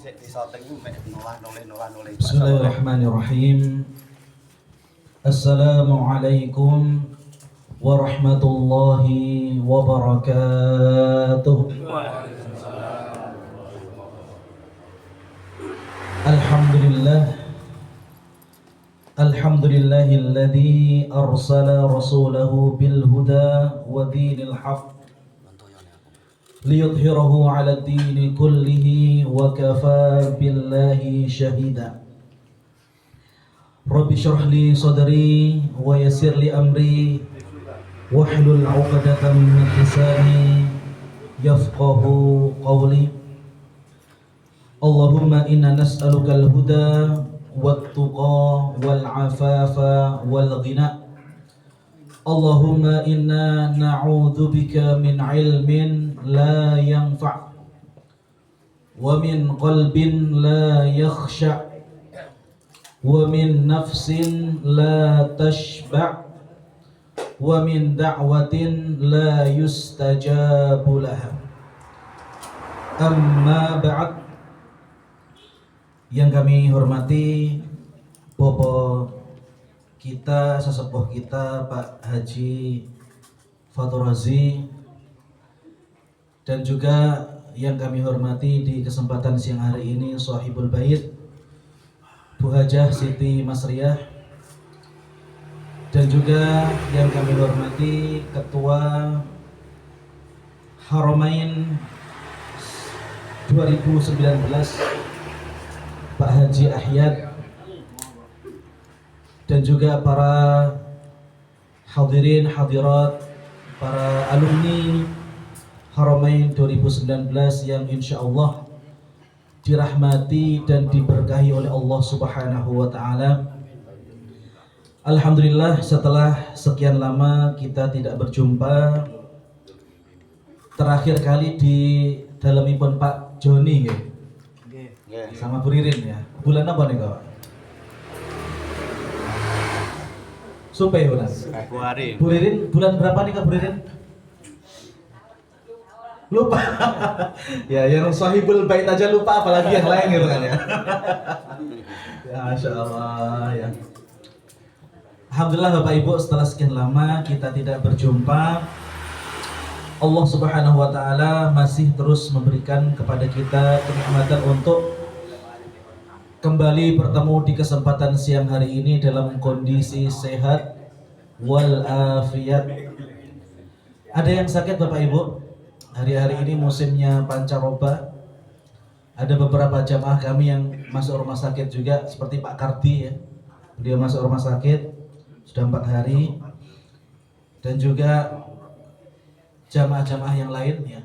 Bismillahirrahmanirrahim. Assalamualaikum warahmatullahi wabarakatuh. Alhamdulillahilladzi arsala rasulahu bil huda wa dinil haqq liyudhhirahu 'ala ad-dini kullihi wa kafaa billahi shahida. Rabbi shrah li sadri wa yassir li amri wahlul 'uqdatam min lisani yafqahu qawli. Allahumma inna nas'aluka al-huda wat-tuqa wal-'afafa wal-ghina. Allahumma inna na'udzubika min 'ilmin la yanfa' wa min qalbin la yakhsha' wa min nafsin la tashba' wa min da'watin la yustajabu laha. Amma ba'd. Yang kami hormati Bapak kita, sesepuh kita Pak Haji Fatur Razi, dan juga yang kami hormati di kesempatan siang hari ini Shahibul Bait Bu Hajah Siti Masriah, dan juga yang kami hormati Ketua Haramain 2019 Pak Haji Ahyad, dan juga para hadirin hadirat, para alumni Haramain 2019 yang insya Allah dirahmati dan diberkahi oleh Allah Subhanahu wa Ta'ala. Alhamdulillah, setelah sekian lama kita tidak berjumpa, terakhir kali di dalemipun Pak Joni sama Bu Ririn ya. Bulan apa nih kawan? Supaya bulan. Februari. Bu Ririn bulan berapa nih Kak Bu Ririn? Lupa. Ya, yang Shahibul Bait aja lupa, apalagi yang lain gitu kan ya. Ya, Masya Allah ya. Alhamdulillah Bapak Ibu, setelah sekian lama kita tidak berjumpa, Allah Subhanahu wa Ta'ala masih terus memberikan kepada kita kenikmatan untuk kembali bertemu di kesempatan siang hari ini dalam kondisi sehat walafiat. Ada yang sakit Bapak Ibu? Hari-hari ini musimnya pancaroba. Ada beberapa jamaah kami yang masuk rumah sakit juga, seperti Pak Kardi ya. Beliau masuk rumah sakit sudah 4 hari. Dan juga jamaah-jamaah yang lain ya.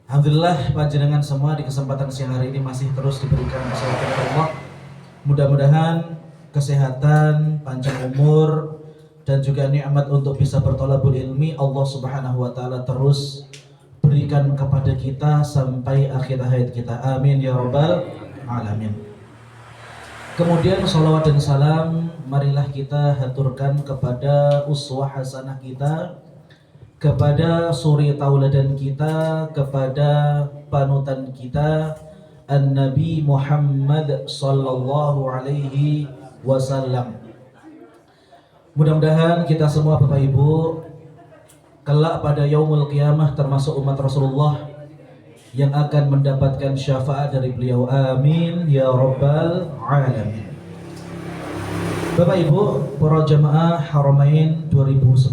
Alhamdulillah panjenengan semua di kesempatan siang hari ini masih terus diberikan kesehatan oleh Allah. Mudah-mudahan kesehatan, panjang umur, dan juga nikmat untuk bisa bertolabul ilmi Allah Subhanahu wa Ta'ala terus berikan kepada kita sampai akhir hayat kita. Amin ya rabbal alamin. Kemudian salawat dan salam marilah kita haturkan kepada uswah hasanah kita, kepada suri tauladan kita, kepada panutan kita An-Nabi Muhammad sallallahu alaihi wasallam. Mudah-mudahan kita semua Bapak Ibu kelak pada yaumul qiyamah termasuk umat Rasulullah yang akan mendapatkan syafaat dari beliau. Amin ya rabbal alamin. Bapak Ibu, para jamaah Haramain 2019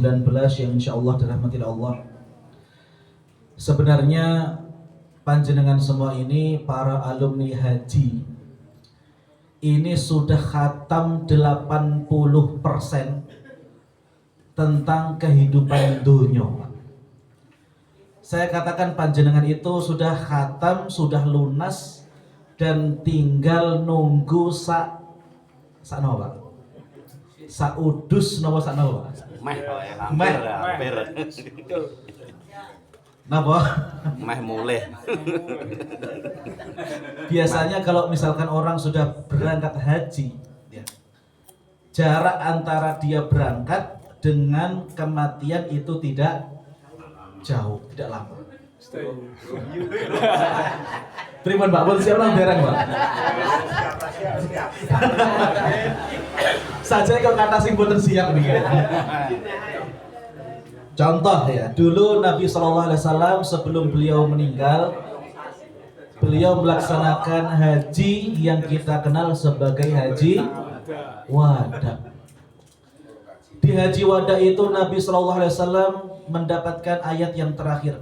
yang insya Allah dirahmati Allah. Sebenarnya panjenengan semua ini para alumni haji ini sudah khatam 80% tentang kehidupan dunia. Saya katakan panjenengan itu sudah khatam, sudah lunas, dan tinggal nunggu saudus nomor sana hampir napa mulai. Biasanya kalau misalkan orang sudah berangkat haji ya, jarak antara dia berangkat dengan kematian itu tidak jauh, tidak lama. Pripun Pak, pun siap nang dereng Pak. Saja kok kata sing boten siap nih. Contoh ya, dulu Nabi SAW sebelum beliau meninggal, beliau melaksanakan haji yang kita kenal sebagai haji wada. Di haji wada itu Nabi SAW mendapatkan ayat yang terakhir.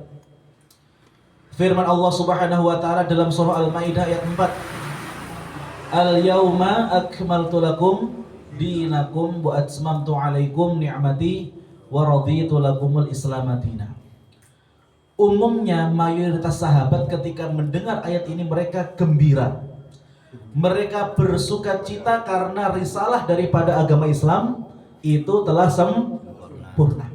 Firman Allah Subhanahu wa taala dalam surah Al-Maidah ayat 4. Al-yauma akmaltu lakum dinakum wa atmamtu alaikum ni'mati wa raditu lakumul Islam madina. Umumnya mayoritas sahabat ketika mendengar ayat ini mereka gembira. Mereka bersuka cita karena risalah daripada agama Islam itu telah sempurna.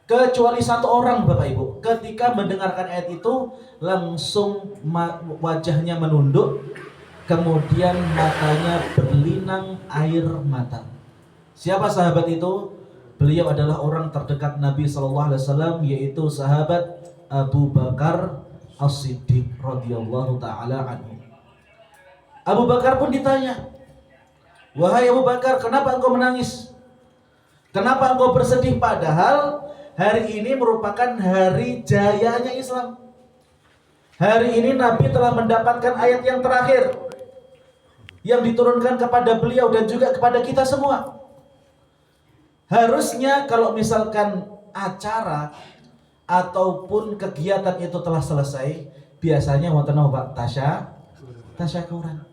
Kecuali satu orang Bapak Ibu, ketika mendengarkan ayat itu langsung wajahnya menunduk, kemudian matanya berlinang air mata. Siapa sahabat itu? Beliau adalah orang terdekat Nabi SAW, yaitu sahabat Abu Bakar As-Siddiq radhiyallahu taala anhu. Abu Bakar pun ditanya, "Wahai Abu Bakar, kenapa engkau menangis? Kenapa engkau bersedih? Padahal hari ini merupakan hari jayanya Islam. Hari ini Nabi telah mendapatkan ayat yang terakhir yang diturunkan kepada beliau dan juga kepada kita semua. Harusnya kalau misalkan acara ataupun kegiatan itu telah selesai, biasanya wonten Pak tasyakuran.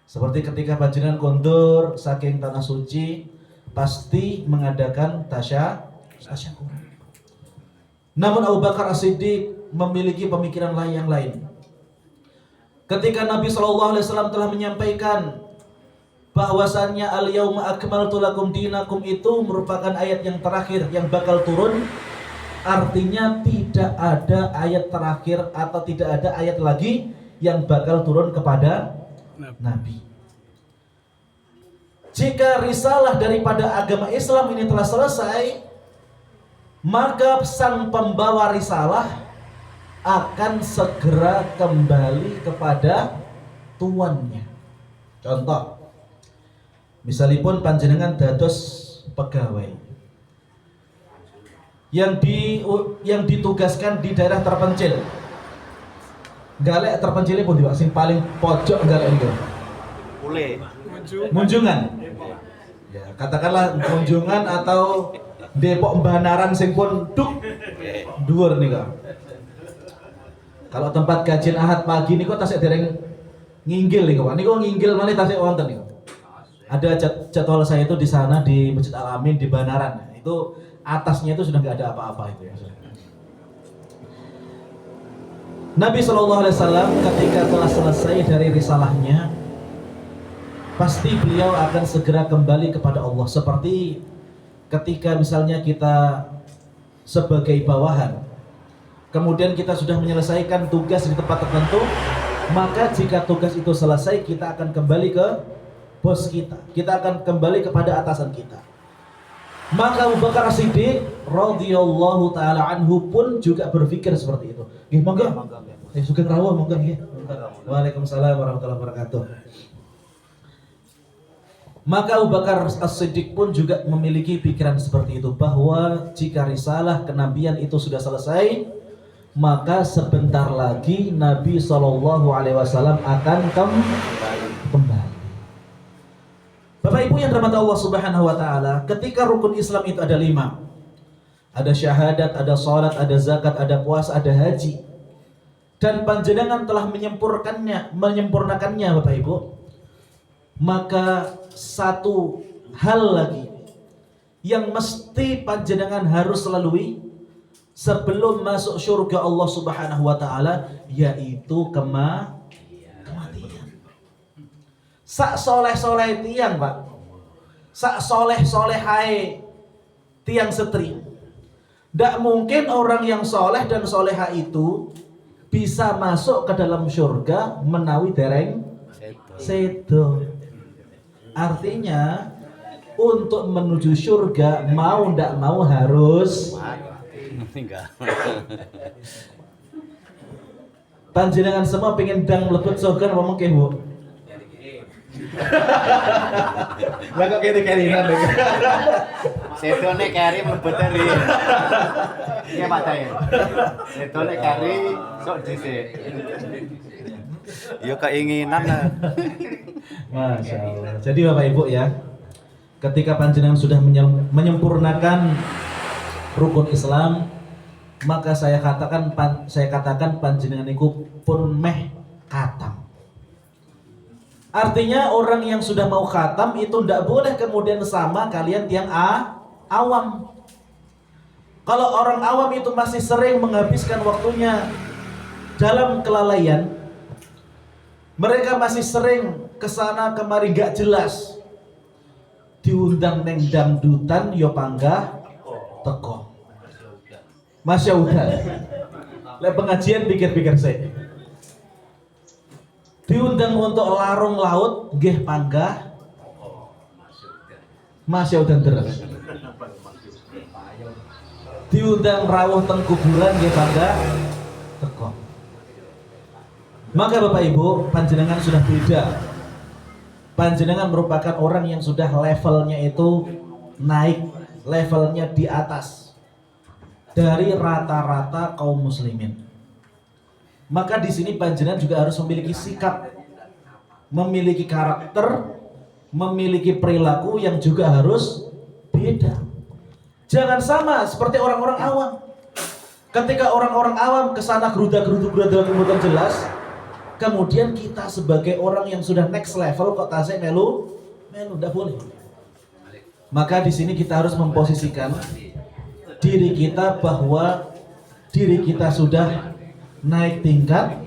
Seperti ketika panjenengan kondur saking tanah suci, pasti mengadakan tasyakuran. Namun Abu Bakar As-Siddiq memiliki pemikiran lain yang lain. Ketika Nabi SAW telah menyampaikan bahwasannya al-yauma akmaltu lakum dinakum itu merupakan ayat yang terakhir yang bakal turun, artinya tidak ada ayat terakhir atau tidak ada ayat lagi yang bakal turun kepada Nabi. Jika risalah daripada agama Islam ini telah selesai, maka sang pembawa risalah akan segera kembali kepada tuannya. Contoh, misalipun panjenengan dados pegawai yang ditugaskan di daerah terpencil. Galek terpencilnya pun juga sing paling pojok galek itu. Munjungan. Ya, katakanlah Munjungan atau Depok Banaran sing pun duk dhuwur nih kok. Kalau tempat kajian Ahad pagi niku tasik dereng nginggil nih kok. Niku nginggil malih tasik wonten niku. Ada jadwal saya itu di sana di Masjid Al-Amin di Banaran. Itu atasnya itu sudah nggak ada apa-apa itu ya. Nabi SAW ketika telah selesai dari risalahnya, pasti beliau akan segera kembali kepada Allah. Seperti ketika misalnya kita sebagai bawahan, kemudian kita sudah menyelesaikan tugas di tempat tertentu, maka jika tugas itu selesai kita akan kembali ke bos kita. Kita akan kembali kepada atasan kita. Maka Abu Bakar As-Siddiq radhiyallahu taala anhu pun juga berpikir seperti itu. Nggih, monggo. Sugeng rawuh monggo nggih. Waalaikumsalam warahmatullahi wabarakatuh. Maka Abu Bakar As-Siddiq pun juga memiliki pikiran seperti itu, bahwa jika risalah kenabian itu sudah selesai, maka sebentar lagi Nabi SAW akan kembali. Bapak Ibu yang dirahmati Allah Subhanahu wa taala, ketika rukun Islam itu ada 5. Ada syahadat, ada salat, ada zakat, ada puasa, ada haji. Dan panjenengan telah menyempurnakannya Bapak Ibu. Maka satu hal lagi yang mesti panjenengan harus lalui sebelum masuk surga Allah Subhanahu wa taala, yaitu kematian. Sak soleh-soleh tiang, Pak. Sak soleh-solehai tiang setri. Tidak mungkin orang yang soleh dan soleha itu bisa masuk ke dalam surga menawi dereng sedo. Artinya untuk menuju surga mau ndak mau harus Panjenengan semua pengen dang mlebet surga apa mengke, Bu? Lah kok kene-kenean lho. Sedone kari mlebet ri. Iya Pak Dae. Sedone kari sok dhisik. Ya keinginan lah. Masya Allah. Jadi Bapak Ibu ya, ketika panjenengan sudah menyempurnakan rukun Islam, maka saya katakan panjenengan itu pun meh khatam. Artinya orang yang sudah mau khatam itu tidak boleh kemudian sama kalian yang awam. Kalau orang awam itu masih sering menghabiskan waktunya dalam kelalaian, mereka masih sering kesana kemari gak jelas. Diundang neng dangdutan yo panggah teko. Masya Allah. Lek pengajian pikir-pikir saya. Diundang untuk larung laut, nggih panggah. Masya Allah terus. Diundang rawuh teng kuburan, nggih panggah teko. Maka Bapak Ibu, panjenengan sudah beda. Panjenengan merupakan orang yang sudah levelnya itu naik, levelnya di atas dari rata-rata kaum muslimin. Maka di sini panjenengan juga harus memiliki sikap, memiliki karakter, memiliki perilaku yang juga harus beda. Jangan sama seperti orang-orang awam. Ketika orang-orang awam kesana geruda-geruduk kemudian jelas, kemudian kita sebagai orang yang sudah next level kok tasik melu, tidak boleh. Maka di sini kita harus memposisikan diri kita bahwa diri kita sudah naik tingkat,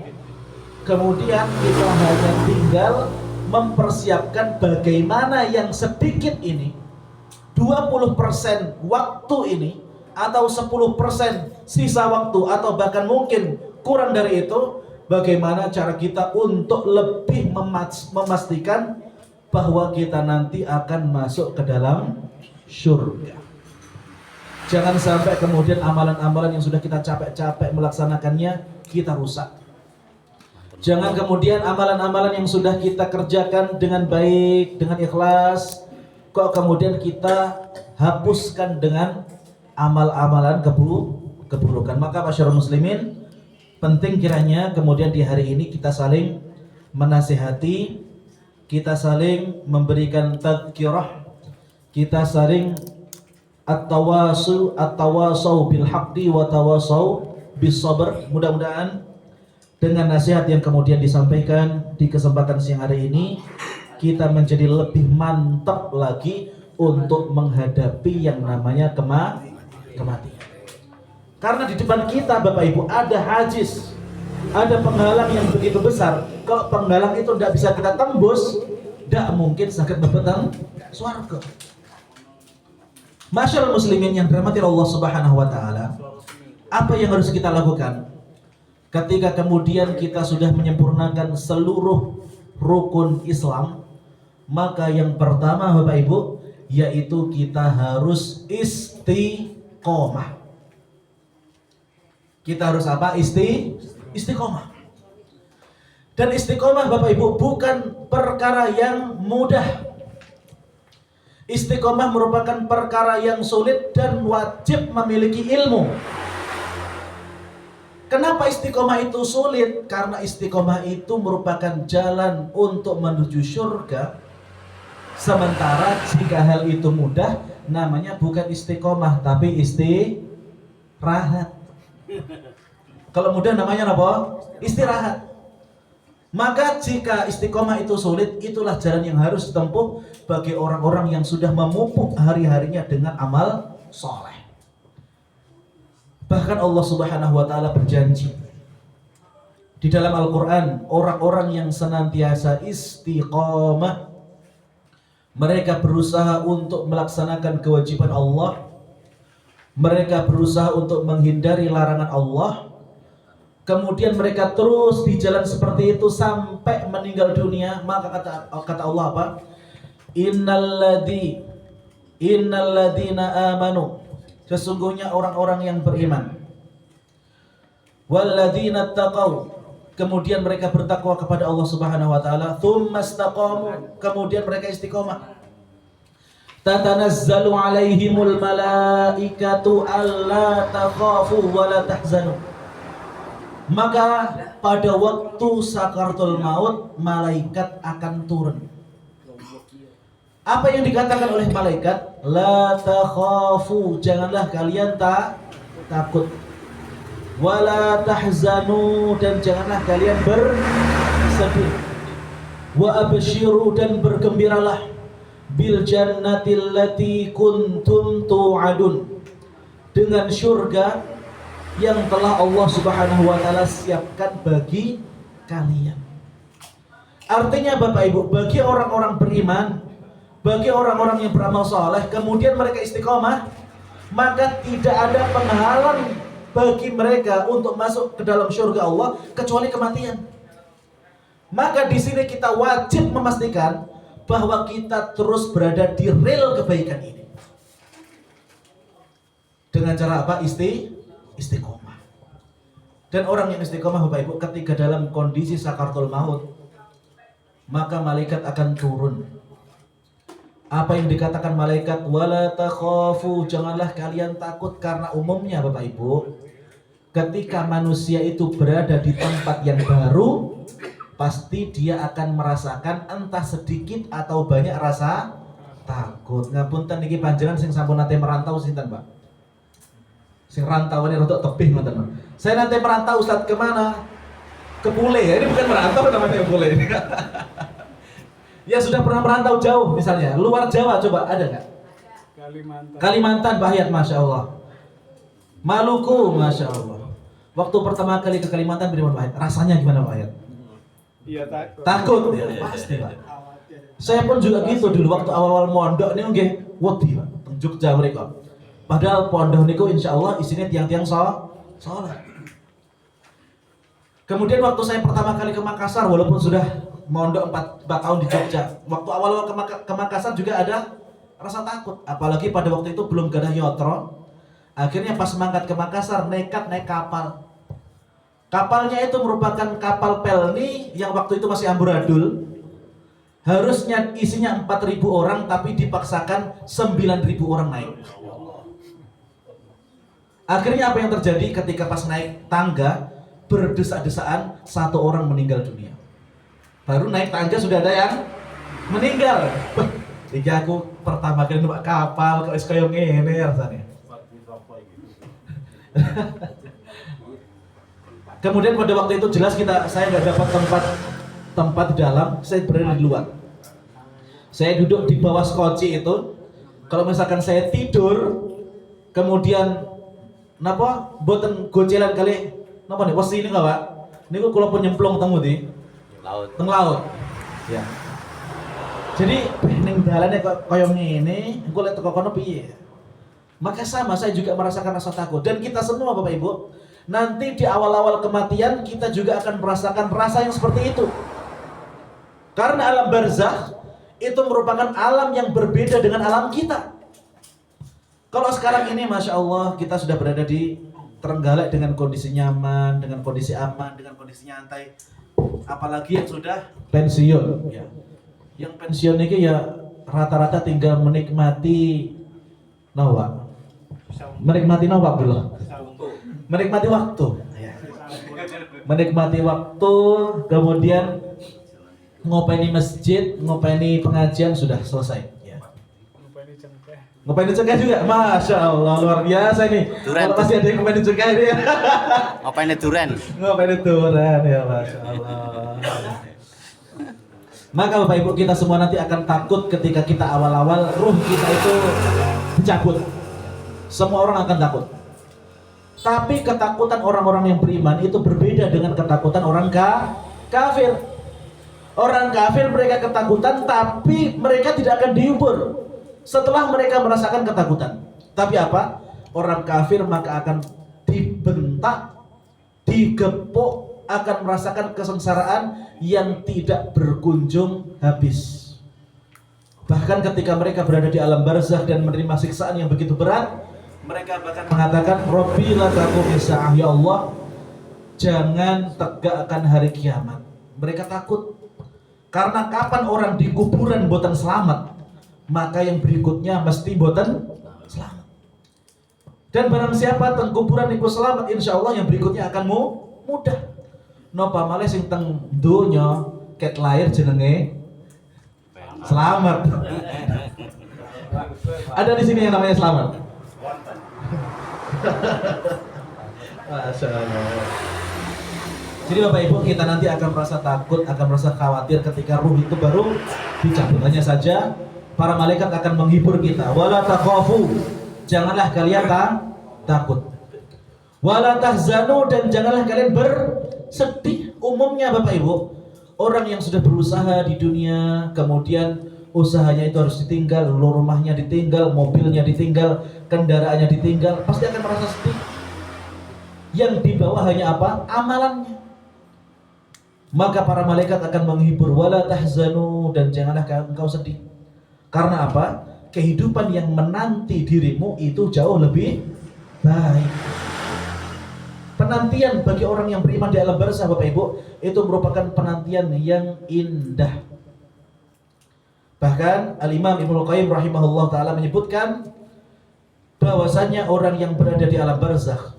kemudian kita hanya tinggal mempersiapkan bagaimana yang sedikit ini 20% waktu ini atau 10% sisa waktu atau bahkan mungkin kurang dari itu, bagaimana cara kita untuk lebih memastikan bahwa kita nanti akan masuk ke dalam surga. Jangan sampai kemudian amalan-amalan yang sudah kita capek-capek melaksanakannya kita rusak. Jangan kemudian amalan-amalan yang sudah kita kerjakan dengan baik, dengan ikhlas, kok kemudian kita hapuskan dengan amal-amalan keburukan. Maka masyarakat muslimin, penting kiranya kemudian di hari ini kita saling menasihati, kita saling memberikan tadzkirah, kita saling at-tawasau bil haqqi wa tawasau bis sabr. Mudah-mudahan dengan nasihat yang kemudian disampaikan di kesempatan siang hari ini, kita menjadi lebih mantap lagi untuk menghadapi yang namanya kematian. Karena di depan kita Bapak Ibu ada hajiz, ada penghalang yang begitu besar. Kalau penghalang itu tidak bisa kita tembus, tidak mungkin sakit berpetang surga. Masyaallah muslimin yang dirahmati Allah Subhanahu wa taala, apa yang harus kita lakukan ketika kemudian kita sudah menyempurnakan seluruh rukun Islam? Maka yang pertama Bapak Ibu, yaitu kita harus istiqomah. Kita harus apa? Istiqomah. Dan istiqomah Bapak Ibu bukan perkara yang mudah. Istiqomah merupakan perkara yang sulit dan wajib memiliki ilmu. Kenapa istiqomah itu sulit? Karena istiqomah itu merupakan jalan untuk menuju surga. Sementara jika hal itu mudah, namanya bukan istiqomah tapi istirahat. Kalau mudah namanya apa? Istirahat. Maka jika istiqomah itu sulit, itulah jalan yang harus ditempuh bagi orang-orang yang sudah memupuk hari-harinya dengan amal soleh. Bahkan Allah Subhanahu wa taala berjanji di dalam Al-Qur'an, orang-orang yang senantiasa istiqomah, mereka berusaha untuk melaksanakan kewajiban Allah, mereka berusaha untuk menghindari larangan Allah, kemudian mereka terus di jalan seperti itu sampai meninggal dunia. Maka kata Allah apa? Innalladzina amanu, sesungguhnya orang-orang yang beriman, walladzina taqaw, kemudian mereka bertakwa kepada Allah Subhanahu wa taala, tsumma istaqamu, kemudian mereka istiqomah. Tatanazzalu alaihimul malaikatu alla takhafu wa la tahzanu. Maka pada waktu sakaratul maut malaikat akan turun. Apa yang dikatakan oleh malaikat? La takhafu, janganlah kalian takut. Wala tahzanu, dan janganlah kalian bersedih. Wa abshiru, dan bergembiralah. Bil jannatil lati kuntum tu'adun, dengan syurga yang telah Allah Subhanahu wa taala siapkan bagi kalian. Artinya Bapak Ibu, bagi orang-orang beriman, bagi orang-orang yang beramal saleh, kemudian mereka istiqomah, maka tidak ada penghalang bagi mereka untuk masuk ke dalam syurga Allah kecuali kematian. Maka di sini kita wajib memastikan bahwa kita terus berada di rel kebaikan ini. Dengan cara apa? Istiqomah. Dan orang yang istiqomah Bapak Ibu, ketika dalam kondisi sakaratul maut, maka malaikat akan turun. Apa yang dikatakan malaikat? Wala takhafu, janganlah kalian takut, karena umumnya Bapak Ibu, ketika manusia itu berada di tempat yang baru, pasti dia akan merasakan entah sedikit atau banyak rasa takut. Ngapunten niki panjenengan sing sampun nate merantau sinten, Pak? Sing rantauane rodok tebih ngoten, Pak. Saya nate merantau Ustaz kemana? Ke Bule ya. Ini bukan merantau namanya Bule ini. Ya sudah pernah merantau jauh misalnya, luar Jawa coba ada nggak? Kalimantan, Pak Hayat, Masya Allah. Maluku, Masya Allah. Waktu pertama kali ke Kalimantan bagaimana Pak Hayat? Rasanya gimana Pak Hayat? Iya, takut ya, pasti Pak. Saya pun juga gitu dulu waktu awal-awal mondok ini nggih wedi Pak, teng Jogja mereka. Padahal pondok niku insyaallah isinya tiang-tiang saleh. Kemudian waktu saya pertama kali ke Makassar, walaupun sudah mondok 4 tahun di Jogja, waktu awal-awal ke Makassar juga ada rasa takut, apalagi pada waktu itu belum ada yotro. Akhirnya pas mangkat ke Makassar nekat naik kapal. Kapalnya itu merupakan kapal Pelni yang waktu itu masih amburadul. Harusnya isinya 4.000 orang, tapi dipaksakan 9.000 orang naik. Akhirnya apa yang terjadi ketika pas naik tangga, berdesak-desaan, 1 orang meninggal dunia. Baru naik tangga sudah ada yang meninggal. Iki aku pertama kali numpak kapal kok wis kaya ngene rasane. Kemudian pada waktu itu jelas saya nggak dapat tempat di dalam, saya berada di luar. Saya duduk di bawah skoci itu. Kalau misalkan saya tidur, kemudian napa boten gocelan kali napa nih wesi ini nggak Pak? Niku kula pun nyemplung teng di laut. Ya. Jadi ning dalane kok kaya ngene, engko lek teko kono piye? Maka sama saya juga merasakan rasa takut, dan kita semua Bapak Ibu nanti di awal-awal kematian kita juga akan merasakan rasa yang seperti itu. Karena alam barzakh itu merupakan alam yang berbeda dengan alam kita. Kalau sekarang ini Masya Allah kita sudah berada di Trenggalek dengan kondisi nyaman, dengan kondisi aman, dengan kondisi nyantai. Apalagi yang sudah pensiun ya. Yang pensiun ini ya rata-rata tinggal menikmati nawa. Menikmati nawa dulu. Menikmati waktu, menikmati waktu, kemudian ngopeni masjid, ngopeni pengajian sudah selesai. Ya. Ngopeni cengkeh juga, Masya Allah luar biasa ini. Kalau masih ada yang ngopeni cengkeh ini ya. Ngopeni duren. Ngopeni duren ya, Masya Allah. Maka Bapak Ibu kita semua nanti akan takut ketika kita awal-awal ruh kita itu dicabut. Semua orang akan takut. Tapi ketakutan orang-orang yang beriman itu berbeda dengan ketakutan orang kafir. Orang kafir mereka ketakutan, tapi mereka tidak akan diubur setelah mereka merasakan ketakutan. Tapi apa? Orang kafir maka akan dibentak, digepuk, akan merasakan kesengsaraan yang tidak berkunjung habis. Bahkan ketika mereka berada di alam barzakh dan menerima siksaan yang begitu berat, mereka bahkan mengatakan, Rabbi la taqum sa'ah, ya Allah, jangan tegakkan hari kiamat. Mereka takut karena kapan orang di kuburan boten selamat, maka yang berikutnya mesti boten selamat. Dan barang siapa teng kuburan iku selamat, insya Allah yang berikutnya akan mudah. Napa malih sing teng donya ket lahir jenenge selamat. Ada di sini yang namanya selamat. Masya Allah. Jadi Bapak Ibu, kita nanti akan merasa takut, akan merasa khawatir ketika ruh itu baru dicabut. Hanya saja para malaikat akan menghibur kita. Wala takhafu, janganlah kalian takut. Wala tahzanu, dan janganlah kalian bersedih. Umumnya Bapak Ibu, orang yang sudah berusaha di dunia, kemudian usahanya itu harus ditinggal, rumahnya ditinggal, mobilnya ditinggal, kendaraannya ditinggal, pasti akan merasa sedih. Yang dibawa hanya apa? Amalannya. Maka para malaikat akan menghibur, wala tahzanu, dan janganlah engkau sedih. Karena apa? Kehidupan yang menanti dirimu itu jauh lebih baik. Penantian bagi orang yang beriman di alam barzakh Bapak Ibu, itu merupakan penantian yang indah. Bahkan Al-Imam Ibnu Qayyim rahimahullah ta'ala menyebutkan bahwasanya orang yang berada di alam barzakh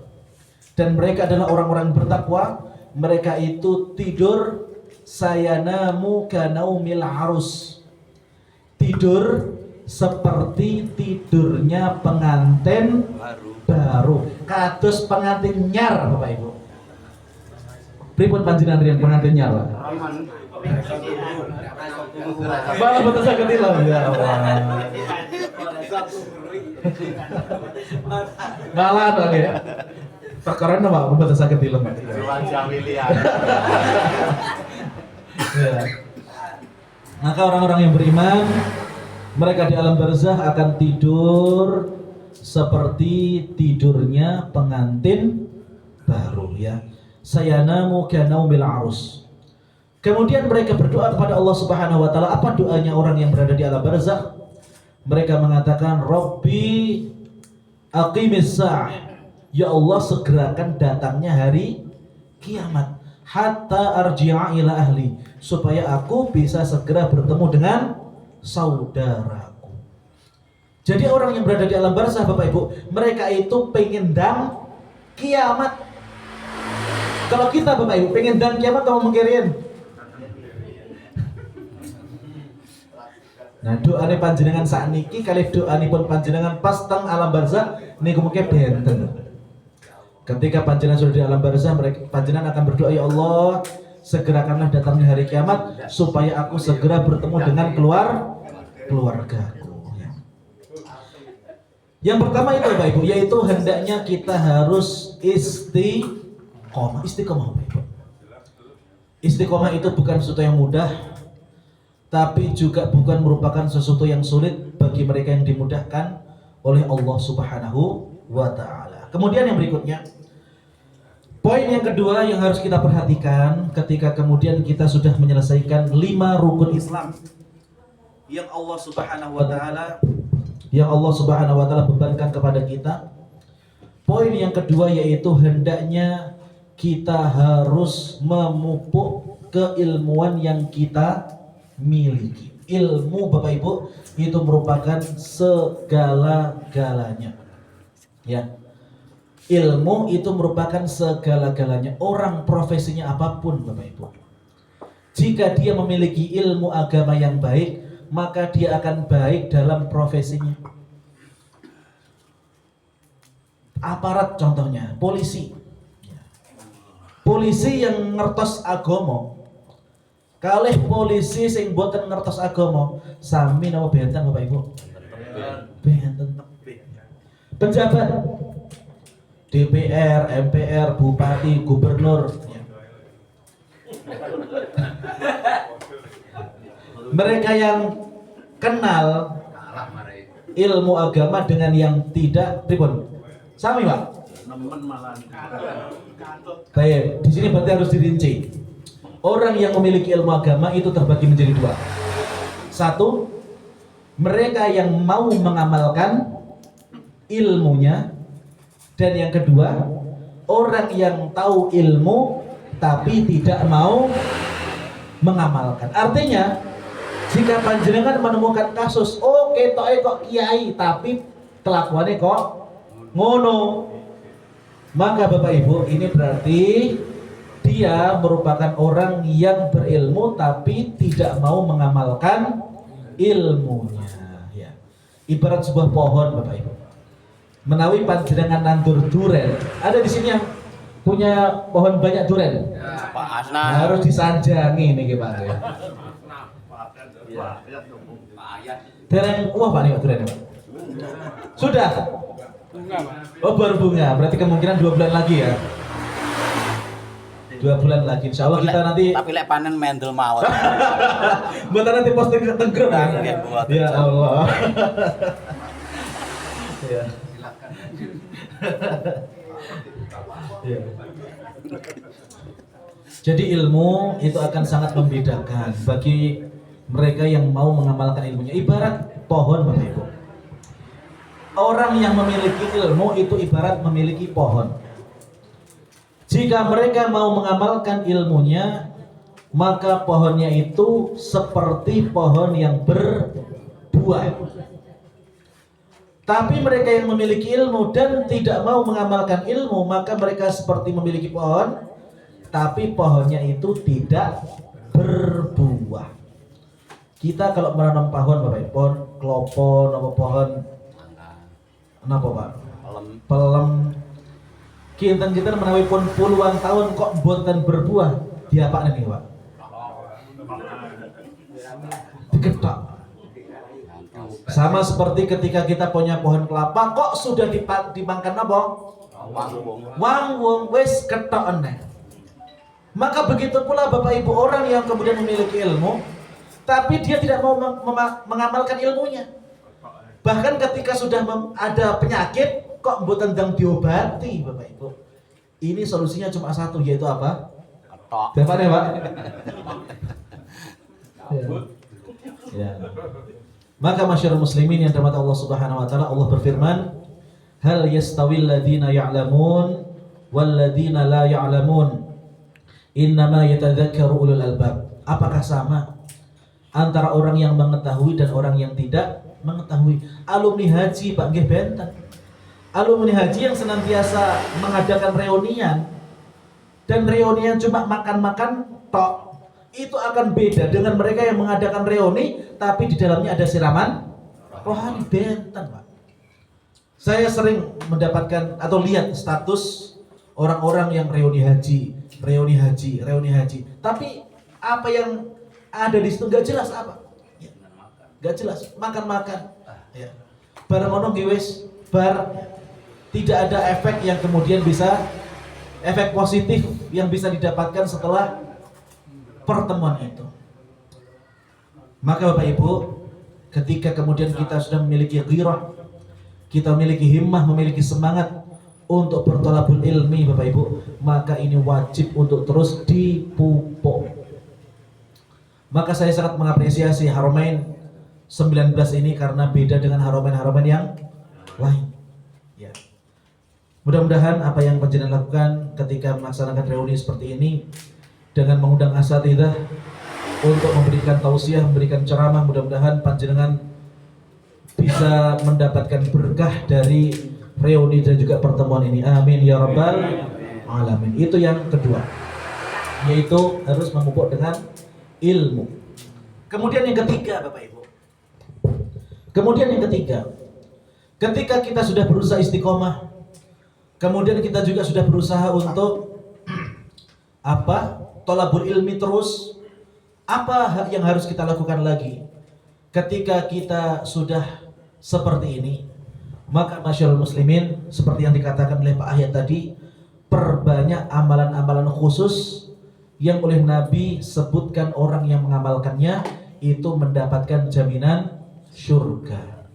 dan mereka adalah orang-orang bertakwa, mereka itu tidur sayanamu kanaumil arus, tidur seperti tidurnya pengantin baru, kados pengantin nyar Bapak Ibu. Pripun panjenengan riyen pengantin nyar Pak? Malah betul saged ilang ya Allah. Malah dong ya. Perkara nama betul saged ilang. Ya. Maka orang-orang yang beriman, mereka di alam barzakh akan tidur seperti tidurnya pengantin baru ya. Sayanamu kanaumil arus. Kemudian mereka berdoa kepada Allah Subhanahu wa taala. Apa doanya orang yang berada di alam barzakh? Mereka mengatakan, Rabbi aqimis sa'ah. Ya Allah, segerakan datangnya hari kiamat. Hatta arji'a ila ahli, supaya aku bisa segera bertemu dengan saudaraku. Jadi orang yang berada di alam barzakh Bapak Ibu, mereka itu pengen dang kiamat. Kalau kita Bapak Ibu pengen dang kiamat, kamu mengkirin. Nah, doane panjenengan sakniki kalih doanipun panjenengan pas teng alam barzakh niku mengke benten. Ketika panjenengan sudah di alam barzakh, panjenengan akan berdoa, ya Allah, segerakanlah datangnya hari kiamat supaya aku segera bertemu dengan keluargaku. Yang pertama itu Bapak Ibu, yaitu hendaknya kita harus istiqomah. Istiqomah Bapak Ibu. Istiqomah itu bukan sesuatu yang mudah, tapi juga bukan merupakan sesuatu yang sulit bagi mereka yang dimudahkan oleh Allah Subhanahu wa ta'ala. Kemudian yang berikutnya, poin yang kedua yang harus kita perhatikan ketika kemudian kita sudah menyelesaikan 5 rukun Islam yang Allah Subhanahu wa ta'ala bebankan kepada kita. Poin yang kedua yaitu hendaknya kita harus memupuk keilmuan yang kita miliki. Ilmu Bapak Ibu itu merupakan segala-galanya. Ya. Ilmu itu merupakan segala-galanya. Orang profesinya apapun Bapak Ibu, jika dia memiliki ilmu agama yang baik, maka dia akan baik dalam profesinya. Aparat contohnya, polisi. Polisi yang ngertos agama kalih polisi sing boten ngertos agama sami napa benten Bapak Ibu? Benten. Penjabat DPR, MPR, bupati, gubernur, mereka yang kenal ilmu agama dengan yang tidak, pripun? Sami Pak? Baik, di sini berarti harus dirinci. Orang yang memiliki ilmu agama itu terbagi menjadi 2. 1, mereka yang mau mengamalkan ilmunya, dan yang kedua, orang yang tahu ilmu tapi tidak mau mengamalkan. Artinya, jika panjenengan menemukan kasus, oh ketoke kok kiai tapi kelakuannya kok ngono, maka Bapak Ibu ini berarti dia merupakan orang yang berilmu tapi tidak mau mengamalkan ilmunya. Ya. Ibarat sebuah pohon Bapak Ibu. Menawi panjenengan nandur duren, ada di sini yang punya pohon banyak duren. Pak Asna. Harus disanjangi nih Pak. Ya. Dereng wah Pak nih Pak duren Pak. Sudah. Oh baru bunga, berarti kemungkinan 2 bulan lagi ya. 2 bulan lagi, insya Allah kita nanti. Tapi lek panen mendel mawon. Buat nanti posting ke Tenggrum ya. Ya Allah. Ya. Ya. Jadi ilmu itu akan sangat membedakan bagi mereka yang mau mengamalkan ilmunya. Ibarat pohon Bapak Ibu. Orang yang memiliki ilmu itu ibarat memiliki pohon. Jika mereka mau mengamalkan ilmunya, maka pohonnya itu seperti pohon yang berbuah. Tapi mereka yang memiliki ilmu dan tidak mau mengamalkan ilmu, maka mereka seperti memiliki pohon, tapi pohonnya itu tidak berbuah. Kita kalau menanam pohon, Bapak, pohon klopo, apa pohon, kenapa Pak? Pelem. Kita menawi pun puluhan tahun kok boten berbuah, dia apa nih Pak? Diketok. Sama seperti ketika kita punya pohon kelapa, kok sudah dimakan apa? Wangwung, wis ketok eneh. Maka begitu pula Bapak Ibu orang yang kemudian memiliki ilmu, tapi dia tidak mau mengamalkan ilmunya. Bahkan ketika sudah ada penyakit, kok mboten ndang diobati Bapak Ibu. Ini solusinya cuma satu, yaitu apa? Ketok. Dapat ya Pak? Ya. Maka masyarakat muslimin yang dirahmati Allah Subhanahu wa taala, Allah berfirman, "Hal yastawil ladzina ya'lamun wal ladzina la ya'lamun? Innama yatadzakkaru ulul albab." Apakah sama antara orang yang mengetahui dan orang yang tidak mengetahui? Alumni haji Pak nggih benten. Alumni haji yang senantiasa mengadakan reunian dan reunian cuma makan-makan tok, itu akan beda dengan mereka yang mengadakan reuni tapi di dalamnya ada siraman rohani benten Pak. Saya sering mendapatkan atau lihat status orang-orang yang reuni haji, tapi apa yang ada di situ nggak jelas apa, nggak jelas, makan-makan, ya. Bareng ono wis bar, tidak ada efek yang kemudian bisa, efek positif yang bisa didapatkan setelah pertemuan itu. Maka Bapak Ibu, ketika kemudian kita sudah memiliki ghirah, kita memiliki himmah, memiliki semangat untuk berthalabul ilmi Bapak Ibu, maka ini wajib untuk terus dipupuk. Maka saya sangat mengapresiasi Haramain 19 ini karena beda dengan Haramain-Haramain yang lain. Ya. Mudah-mudahan apa yang panjenengan lakukan ketika melaksanakan reuni seperti ini dengan mengundang asatidzah untuk memberikan tausiah, memberikan ceramah, mudah-mudahan panjenengan bisa mendapatkan berkah dari reuni dan juga pertemuan ini. Amin ya rabbal alamin. Itu yang kedua, yaitu harus memupuk dengan ilmu. Kemudian yang ketiga Bapak Ibu, ketika kita sudah berusaha istiqomah, kemudian kita juga sudah berusaha untuk apa? Thalabul ilmi terus. Apa yang harus kita lakukan lagi? Ketika kita sudah seperti ini, maka masyaallah muslimin, seperti yang dikatakan oleh Pak Ahyad tadi, perbanyak amalan-amalan khusus yang oleh Nabi sebutkan orang yang mengamalkannya itu mendapatkan jaminan surga.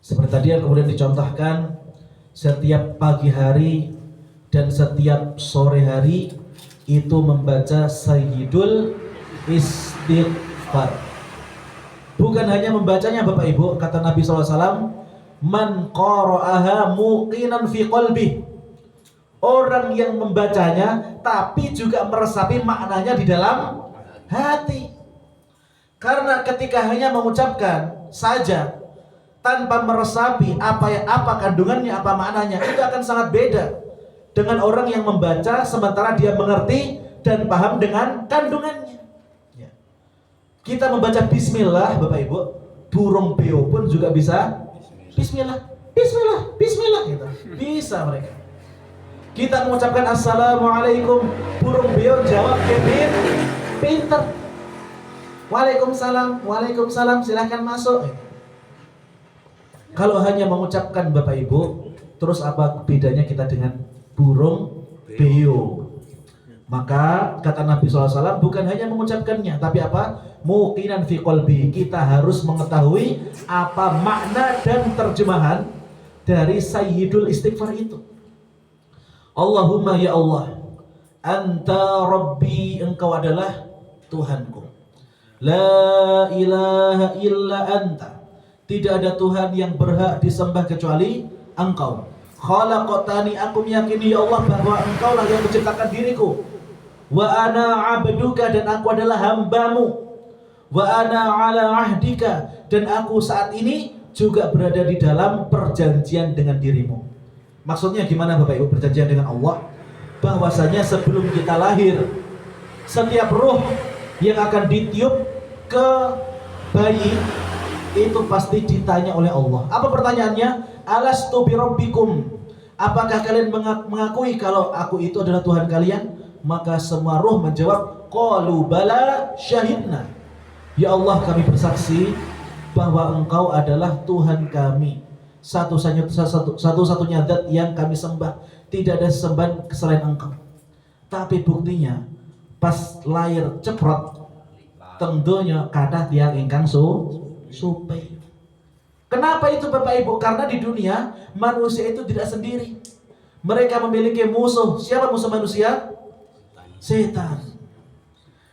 Seperti tadi yang kemudian dicontohkan, setiap pagi hari dan setiap sore hari itu membaca Sayyidul Istighfar. Bukan hanya membacanya Bapak Ibu, kata Nabi SAW, man qara'aha muqinan fi qalbih. Orang yang membacanya tapi juga meresapi maknanya di dalam hati. Karena ketika hanya mengucapkan saja tanpa meresapi apa kandungannya, apa maknanya, itu akan sangat beda dengan orang yang membaca sementara dia mengerti dan paham dengan kandungannya. Ya. Kita membaca bismillah, Bapak Ibu, burung beo pun juga bisa bismillah, bismillah, bismillah gitu. Bisa mereka. Kita mengucapkan assalamualaikum, burung beo jawab kepin, pinter. Waalaikumsalam, waalaikumsalam, silahkan masuk. Kalau hanya mengucapkan Bapak Ibu, terus apa bedanya kita dengan burung beo? Maka kata Nabi SAW, bukan hanya mengucapkannya, tapi apa? Muqinan fi qalbi. Kita harus mengetahui apa makna dan terjemahan dari Sayyidul Istighfar itu. Allahumma ya Allah, Anta Rabbi, Engkau adalah Tuhanku. La ilaha illa Anta, tidak ada Tuhan yang berhak disembah kecuali Engkau. Khalaqtani, aku meyakini ya Allah bahwa Engkau lah yang menciptakan diriku. Wa ana abduka, dan aku adalah hambamu. Wa ana ala ahdika, dan aku saat ini juga berada di dalam perjanjian dengan dirimu. Maksudnya gimana Bapak Ibu perjanjian dengan Allah? Bahwasanya sebelum kita lahir, setiap ruh yang akan ditiup ke bayi itu pasti ditanya oleh Allah. Apa pertanyaannya? Alastu birabbikum, apakah kalian mengakui kalau aku itu adalah Tuhan kalian? Maka semua ruh menjawab, qalu bala syahidna. Ya Allah, kami bersaksi bahwa Engkau adalah Tuhan kami, satu-satunya zat yang kami sembah, tidak ada sesembahan selain Engkau. Tapi buktinya pas lahir ceprot, tentunya kata tiang ingkang supe. Kenapa itu Bapak Ibu? Karena di dunia manusia itu tidak sendiri. Mereka memiliki musuh. Siapa musuh manusia? Setan,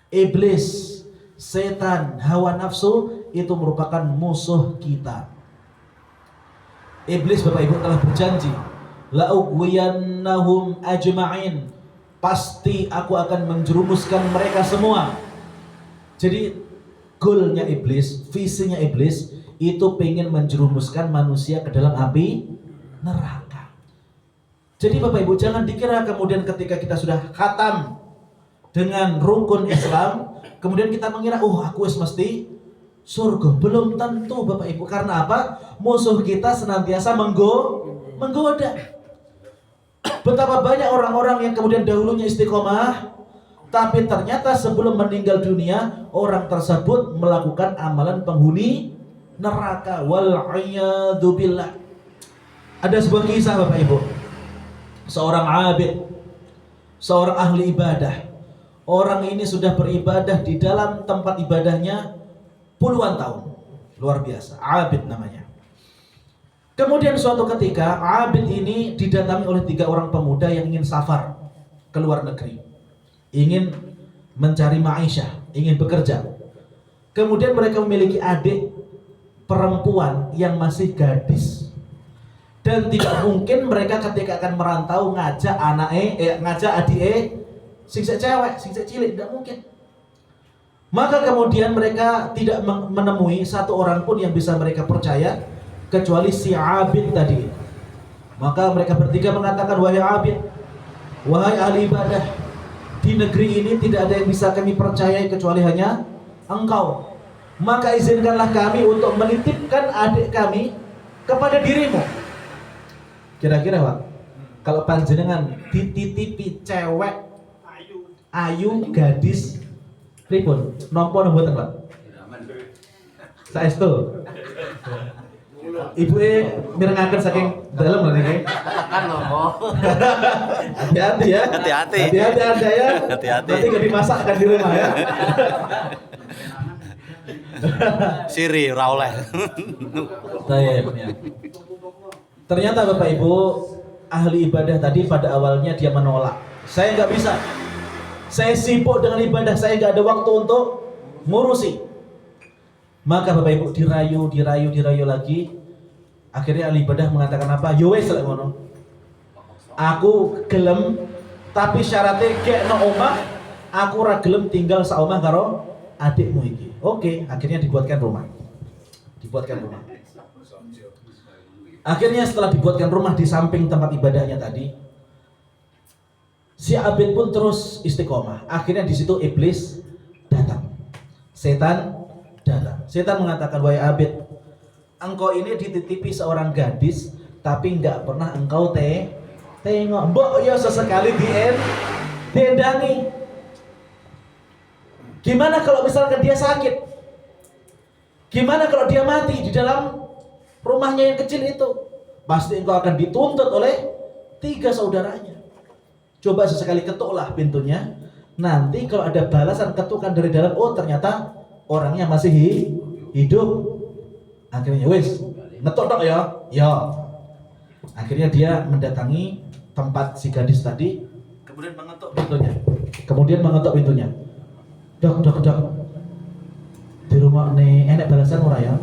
iblis, setan, hawa nafsu itu merupakan musuh kita. Iblis Bapak Ibu telah berjanji, la ughwiyannahum ajma'in, pasti aku akan menjerumuskan mereka semua. Jadi goalnya iblis, visinya iblis itu pengen menjerumuskan manusia ke dalam api neraka. Jadi Bapak Ibu jangan dikira kemudian ketika kita sudah khatam dengan rukun Islam, kemudian kita mengira, oh aku mesti surga. Belum tentu Bapak Ibu. Karena apa? Musuh kita senantiasa menggoda. Betapa banyak orang-orang yang kemudian dahulunya istiqomah, tapi ternyata sebelum meninggal dunia, orang tersebut melakukan amalan penghuni neraka. Wal'iyadu billah. Ada sebuah kisah Bapak Ibu. Seorang abid, seorang ahli ibadah. Orang ini sudah beribadah di dalam tempat ibadahnya puluhan tahun. Luar biasa, abid namanya. Kemudian suatu ketika abid ini didatangi oleh 3 orang pemuda yang ingin safar ke luar negeri, ingin mencari ma'isyah, ingin bekerja. Kemudian mereka memiliki adik perempuan yang masih gadis, dan tidak mungkin mereka ketika akan merantau ngajak adik sing cewek, sing cilik, tidak mungkin. Maka kemudian mereka tidak menemui satu orang pun yang bisa mereka percaya kecuali si abid tadi. Maka mereka bertiga mengatakan, wahai abid, wahai ahli ibadah, di negeri ini tidak ada yang bisa kami percayai kecuali hanya engkau. Maka izinkanlah kami untuk menitipkan adik kami kepada dirimu. Kira-kira Pak, kalau panjenengan dititipi cewek ayu gadis pripun nampa mboten Pak? Saestu. Ibuke mirengaken saking dalem lho niki. Kan loh. Hati-hati ya. Hati-hati. Hati-hati Anda ya. Hati-hati. Nanti enggak dimasakkan di rumah ya. Siri ora oleh. Baik ya. Ternyata Bapak Ibu ahli ibadah tadi pada awalnya dia menolak. Saya nggak bisa. Saya sibuk dengan ibadah, saya nggak ada waktu untuk ngurusi. Maka Bapak Ibu dirayu lagi. Akhirnya ahli ibadah mengatakan apa? Yo wes lek ngono. Aku gelem tapi syaratnya gekno omah, aku ora gelem tinggal saomah karo adikmu iki. Oke, akhirnya dibuatkan rumah. Akhirnya setelah dibuatkan rumah di samping tempat ibadahnya tadi, si Abid pun terus istiqomah. Akhirnya di situ iblis datang. Setan datang. Setan mengatakan, "Wahai Abid, engkau ini dititipi seorang gadis, tapi nggak pernah engkau tengok. Mbok ya sesekali diendangi. Gimana kalau misalkan dia sakit? Gimana kalau dia mati di dalam rumahnya yang kecil itu? Pasti engkau akan dituntut oleh 3 saudaranya. Coba sesekali ketuklah pintunya. Nanti kalau ada balasan ketukan dari dalam, oh ternyata orangnya masih hidup. Akhirnya wis, ngetuk dong ya. Ya. Akhirnya dia mendatangi tempat si gadis tadi, kemudian mengetuk pintunya. Dok. Di rumah nih enak balasan ora ya?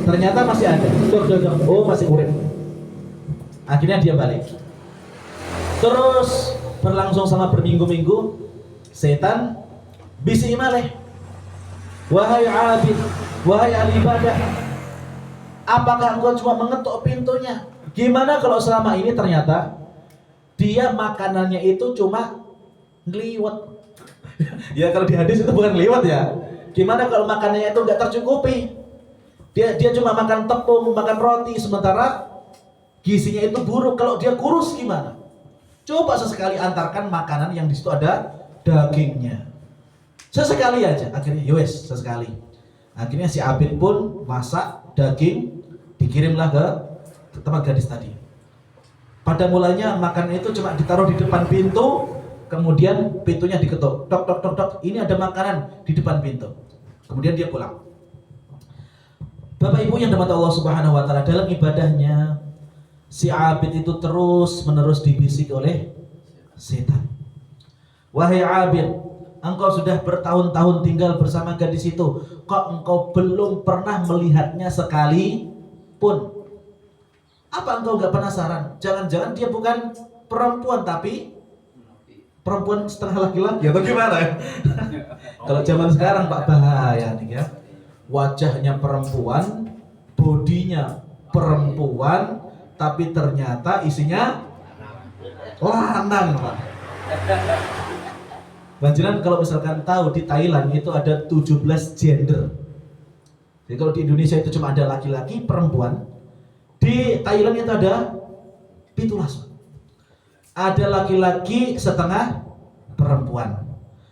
Ternyata masih ada. Dok. Oh, masih urip. Akhirnya dia balik. Terus berlangsung selama berminggu-minggu, setan bisi malih. Wahai Abid, wahai ahli ibadah, apakah engkau cuma mengetuk pintunya? Gimana kalau selama ini ternyata dia makanannya itu cuma ngeliwat? Ya kalau di hadis itu bukan ngeliwat ya. Gimana kalau makanannya itu nggak tercukupi? Dia cuma makan tepung, makan roti, sementara gizinya itu buruk. Kalau dia kurus gimana? Coba sesekali antarkan makanan yang di situ ada dagingnya. Sesekali aja. Akhirnya yowes sesekali. Akhirnya si Abid pun masak daging, dikirimlah ke tempat gadis tadi. Pada mulanya makanan itu cuma ditaruh di depan pintu, kemudian pintunya diketuk. Dok. Ini ada makanan di depan pintu. Kemudian dia pulang. Bapak Ibu yang dirahmati Allah Subhanahu wa taala, dalam ibadahnya si Abid itu terus menerus dibisik oleh setan. Wahai Abid, engkau sudah bertahun-tahun tinggal bersama gadis itu, kok engkau belum pernah melihatnya sekali pun? Apa engkau gak penasaran? Jangan-jangan dia bukan perempuan tapi perempuan setengah laki-laki atau gimana ya? Kalau zaman sekarang Pak bahaya nih ya. Wajahnya perempuan, bodinya perempuan, tapi ternyata isinya lanang, Pak. Banjiran kalau misalkan tahu di Thailand itu ada 17 gender. Jadi kalau di Indonesia itu cuma ada laki-laki, perempuan. Di Thailand itu ada 17. Ada laki-laki setengah perempuan.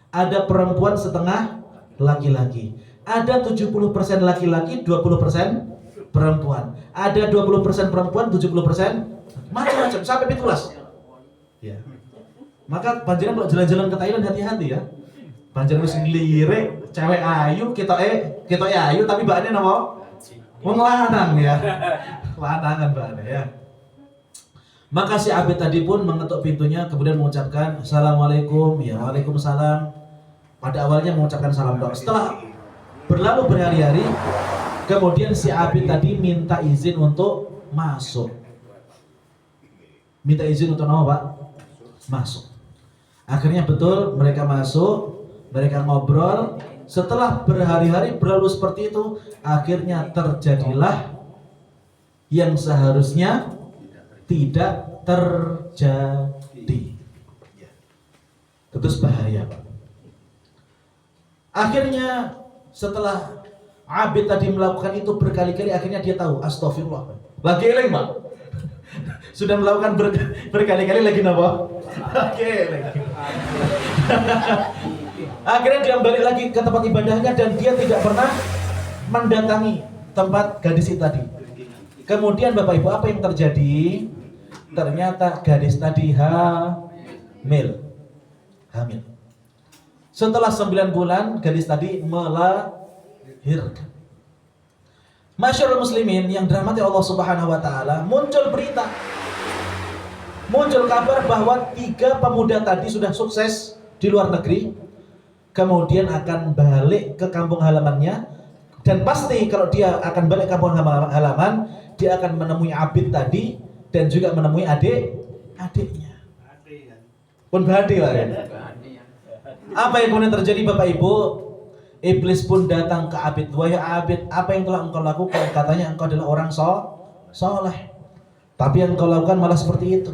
Ada perempuan setengah laki-laki. Ada 70% laki-laki, 20% perempuan. Ada 20% perempuan, 70% macam-macam sampai 17. Ya. Maka panjenengan kalau jalan-jalan ke Thailand hati-hati ya. Panjenengan wis nglirik, cewek ayu, ketoke ayu tapi bahannya napa? Wong lanang ya. Lanangan bahannya ya. Maka si Abid tadi pun mengetuk pintunya, kemudian mengucapkan Assalamualaikum. Ya, Waalaikumsalam. Pada awalnya mengucapkan salam doa. Setelah berlalu berhari-hari, kemudian si Abid tadi minta izin untuk masuk. Minta izin untuk apa, Pak? Masuk. Akhirnya betul mereka masuk, mereka ngobrol. Setelah berhari-hari berlalu seperti itu, akhirnya terjadilah yang seharusnya tidak terjadi. Terus bahaya, Pak. Akhirnya setelah Abid tadi melakukan itu berkali-kali, akhirnya dia tahu, astagfirullah. Lagi eling, Pak. Sudah melakukan berkali-kali lagi napa? Oke, lagi. Akhirnya dia balik lagi ke tempat ibadahnya dan dia tidak pernah mendatangi tempat gadis itu tadi. Kemudian Bapak Ibu, apa yang terjadi? Ternyata gadis tadi hamil. Setelah 9 bulan gadis tadi melahirkan. Masyarul muslimin yang dirahmati Allah Subhanahu wa taala, muncul berita. Muncul kabar bahwa 3 pemuda tadi sudah sukses di luar negeri. Kemudian akan balik ke kampung halamannya. Dan pasti kalau dia akan balik ke kampung halaman, dia akan menemui Abid tadi dan juga menemui adiknya. Pun badi Pak ya. Apa yang kemudian terjadi Bapak Ibu? Iblis pun datang ke Abid. Wahai Abid, apa yang telah engkau lakukan? Katanya engkau adalah orang soleh. Tapi yang engkau lakukan malah seperti itu.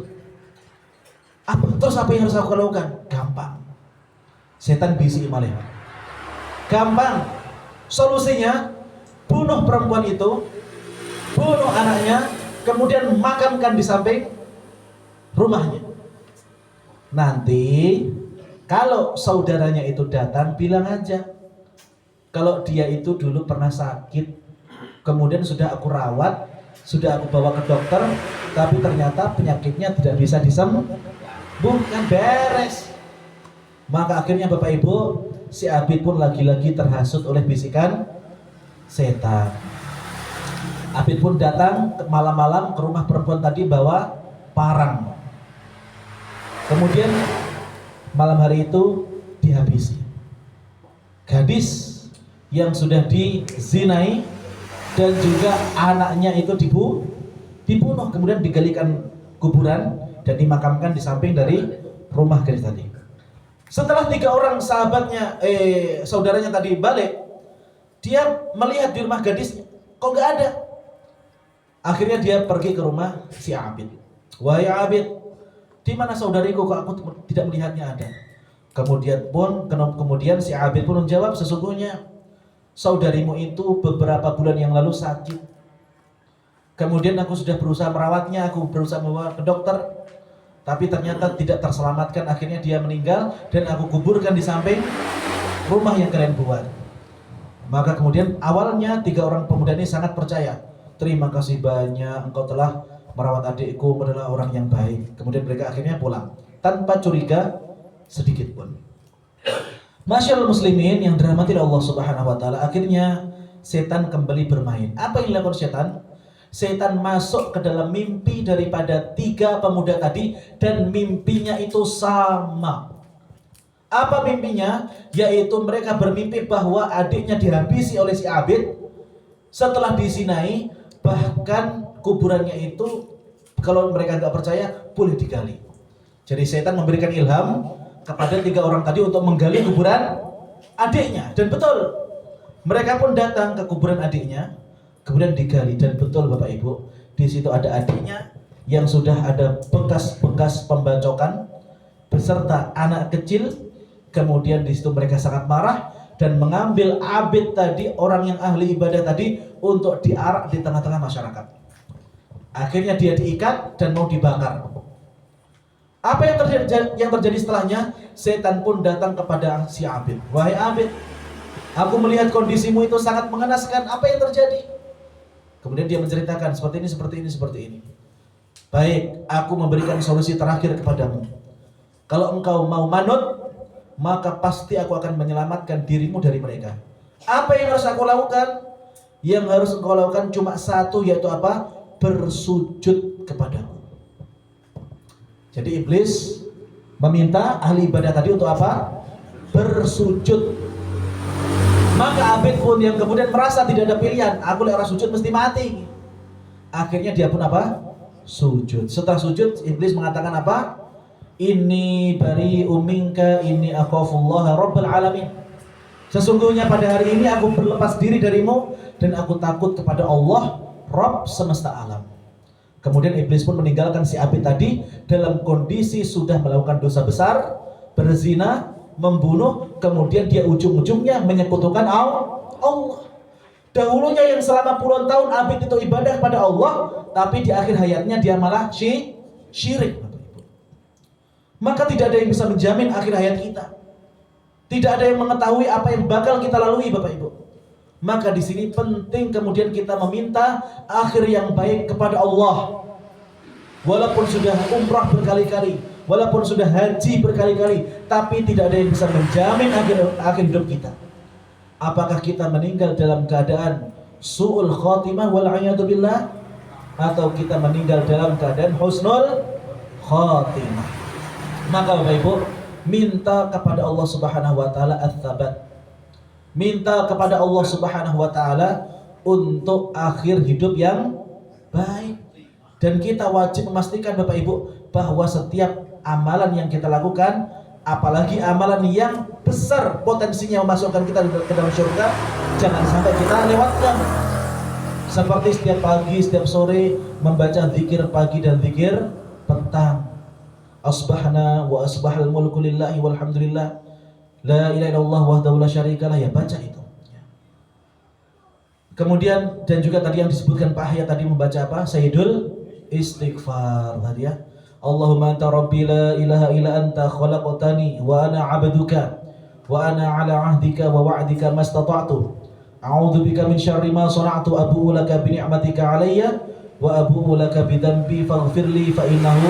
Terus apa yang harus aku lakukan? Gampang. Setan bisi malih. Gampang. Solusinya bunuh perempuan itu, bunuh anaknya, kemudian makamkan di samping rumahnya. Nanti kalau saudaranya itu datang, bilang aja kalau dia itu dulu pernah sakit, kemudian sudah aku rawat, sudah aku bawa ke dokter, tapi ternyata penyakitnya tidak bisa disembuhkan, beres. Maka akhirnya Bapak Ibu, si Abid pun lagi-lagi terhasut oleh bisikan setan. Abid pun datang malam-malam ke rumah perempuan tadi bawa parang. Kemudian malam hari itu dihabisi. Gadis yang sudah dizinai dan juga anaknya itu dibunuh, kemudian digalikan kuburan dan dimakamkan di samping dari rumah gadis tadi. Setelah 3 orang saudaranya tadi balik, dia melihat di rumah gadis kok nggak ada. Akhirnya dia pergi ke rumah si Abid. Wahai Abid, di mana saudariku, kok aku tidak melihatnya ada? Kemudian si Abid pun menjawab, sesungguhnya saudarimu itu beberapa bulan yang lalu sakit. Kemudian aku sudah berusaha merawatnya, aku berusaha membawa ke dokter, tapi ternyata tidak terselamatkan. Akhirnya dia meninggal dan aku kuburkan di samping rumah yang kalian buat. Maka kemudian awalnya 3 orang pemuda ini sangat percaya. Terima kasih banyak, engkau telah merawat adikku, adalah orang yang baik. Kemudian mereka akhirnya pulang tanpa curiga sedikit pun. Masyaallah muslimin yang dirahmati Allah Subhanahu wa taala, akhirnya setan kembali bermain. Apa yang dilakukan setan? Setan masuk ke dalam mimpi daripada 3 pemuda tadi dan mimpinya itu sama. Apa mimpinya? Yaitu mereka bermimpi bahwa adiknya dihabisi oleh si Abid setelah dizinai, bahkan kuburannya itu kalau mereka nggak percaya boleh digali. Jadi setan memberikan ilham kepada 3 orang tadi untuk menggali kuburan adiknya, dan betul mereka pun datang ke kuburan adiknya, kemudian digali, dan betul Bapak Ibu, di situ ada adiknya yang sudah ada bekas-bekas pembacokan beserta anak kecil. Kemudian di situ mereka sangat marah dan mengambil Abid tadi, orang yang ahli ibadah tadi, untuk diarak di tengah-tengah masyarakat. Akhirnya dia diikat dan mau dibakar. Apa yang terjadi setelahnya? Setan pun datang kepada si Abid. Wahai Abid, aku melihat kondisimu itu sangat mengenaskan. Apa yang terjadi? Kemudian dia menceritakan seperti ini. Baik, aku memberikan solusi terakhir kepadamu. Kalau engkau mau manut, maka pasti aku akan menyelamatkan dirimu dari mereka. Apa yang harus aku lakukan? Yang harus engkau lakukan cuma satu, yaitu apa? Bersujud kepadaku. Jadi iblis meminta ahli ibadah tadi untuk apa? Bersujud. Maka Abid pun yang kemudian merasa tidak ada pilihan, aku lewat sujud mesti mati. Akhirnya dia pun apa? Sujud. Setelah sujud, iblis mengatakan apa? Inni bari'um minka inni akhafullaha rabbal alamin. Sesungguhnya pada hari ini aku berlepas diri darimu dan aku takut kepada Allah, Rabb semesta alam. Kemudian iblis pun meninggalkan si Abid tadi dalam kondisi sudah melakukan dosa besar, berzina, membunuh, kemudian dia ujung-ujungnya menyekutukan Allah. Dahulunya yang selama puluhan tahun Abid itu ibadah pada Allah, tapi di akhir hayatnya dia malah syirik. Maka tidak ada yang bisa menjamin akhir hayat kita. Tidak ada yang mengetahui apa yang bakal kita lalui, Bapak Ibu. Maka di sini penting kemudian kita meminta akhir yang baik kepada Allah. Walaupun sudah umrah berkali-kali, walaupun sudah haji berkali-kali, tapi tidak ada yang bisa menjamin akhir hidup kita. Apakah kita meninggal dalam keadaan su'ul khatimah wal'iyadu billah, atau kita meninggal dalam keadaan husnul khatimah. Maka Bapak Ibu, minta kepada Allah Subhanahu wa taala ats-tsabat. Minta kepada Allah Subhanahu wa taala untuk akhir hidup yang baik. Dan kita wajib memastikan Bapak Ibu, bahwa setiap amalan yang kita lakukan, apalagi amalan yang besar potensinya memasukkan kita ke dalam surga, jangan sampai kita lewatkan. Seperti setiap pagi, setiap sore membaca zikir pagi dan zikir petang. Asbahna wa asbahal mulku lillahi walhamdulillah la ilaha illallah wahdahu la syarikalah, ya baca itu. Kemudian dan juga tadi yang disebutkan Pak Hayat tadi membaca apa? Sayyidul istighfar tadi ya. Allahumma anta rabbi la ilaha illa anta khalaqtani wa ana 'abduka wa ana 'ala 'ahdika wa wa'dika mastata'tu. A'udzu bika min syarri ma sana'tu, abu'u laka bi ni'matika 'alayya wa abu'u laka bi dhanbi faghfirli fa innahu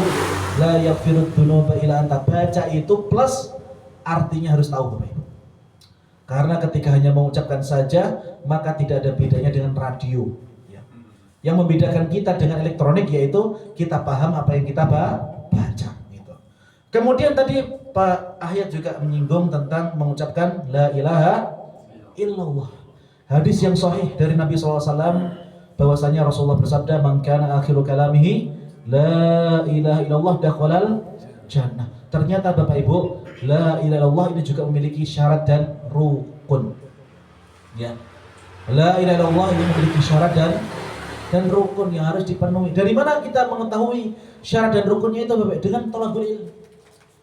la yaghfiru dzunuba illa anta. Baca itu plus artinya harus tahu Bapak Ibu. Karena ketika hanya mengucapkan saja, maka tidak ada bedanya dengan radio. Yang membedakan kita dengan elektronik yaitu kita paham apa yang kita baca. Gitu. Kemudian tadi Pak Ahyat juga menyinggung tentang mengucapkan la ilaha illallah. Hadis yang sahih dari Nabi SAW bahwasanya Rasulullah bersabda, man kana akhiru kalamihi la ilaha illallah dakhalal jannah. Ternyata Bapak Ibu, la ilaha illallah ini juga memiliki syarat dan rukun. Ya. La ilaha illallah ini memiliki syarat dan rukun yang harus dipenuhi. Dari mana kita mengetahui syarat dan rukunnya itu Bapak? Dengan thalabul ilm.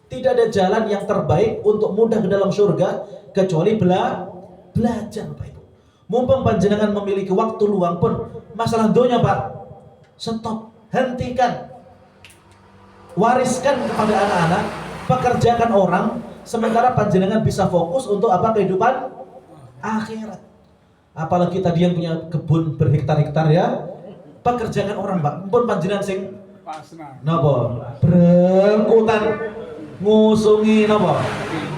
Tidak ada jalan yang terbaik untuk mudah ke dalam surga kecuali belajar Bapak Ibu. Mumpung panjenengan memiliki waktu luang pun, masalah dunia Pak, stop, hentikan. Wariskan kepada anak-anak, pekerjakan orang, sementara panjenengan bisa fokus untuk apa? Kehidupan akhirat. Apalagi tadi yang punya kebun berhektar-hektar ya, pekerjakan orang Pak. Pun panjenengan sing napa? Berengkutan ngusungi napa?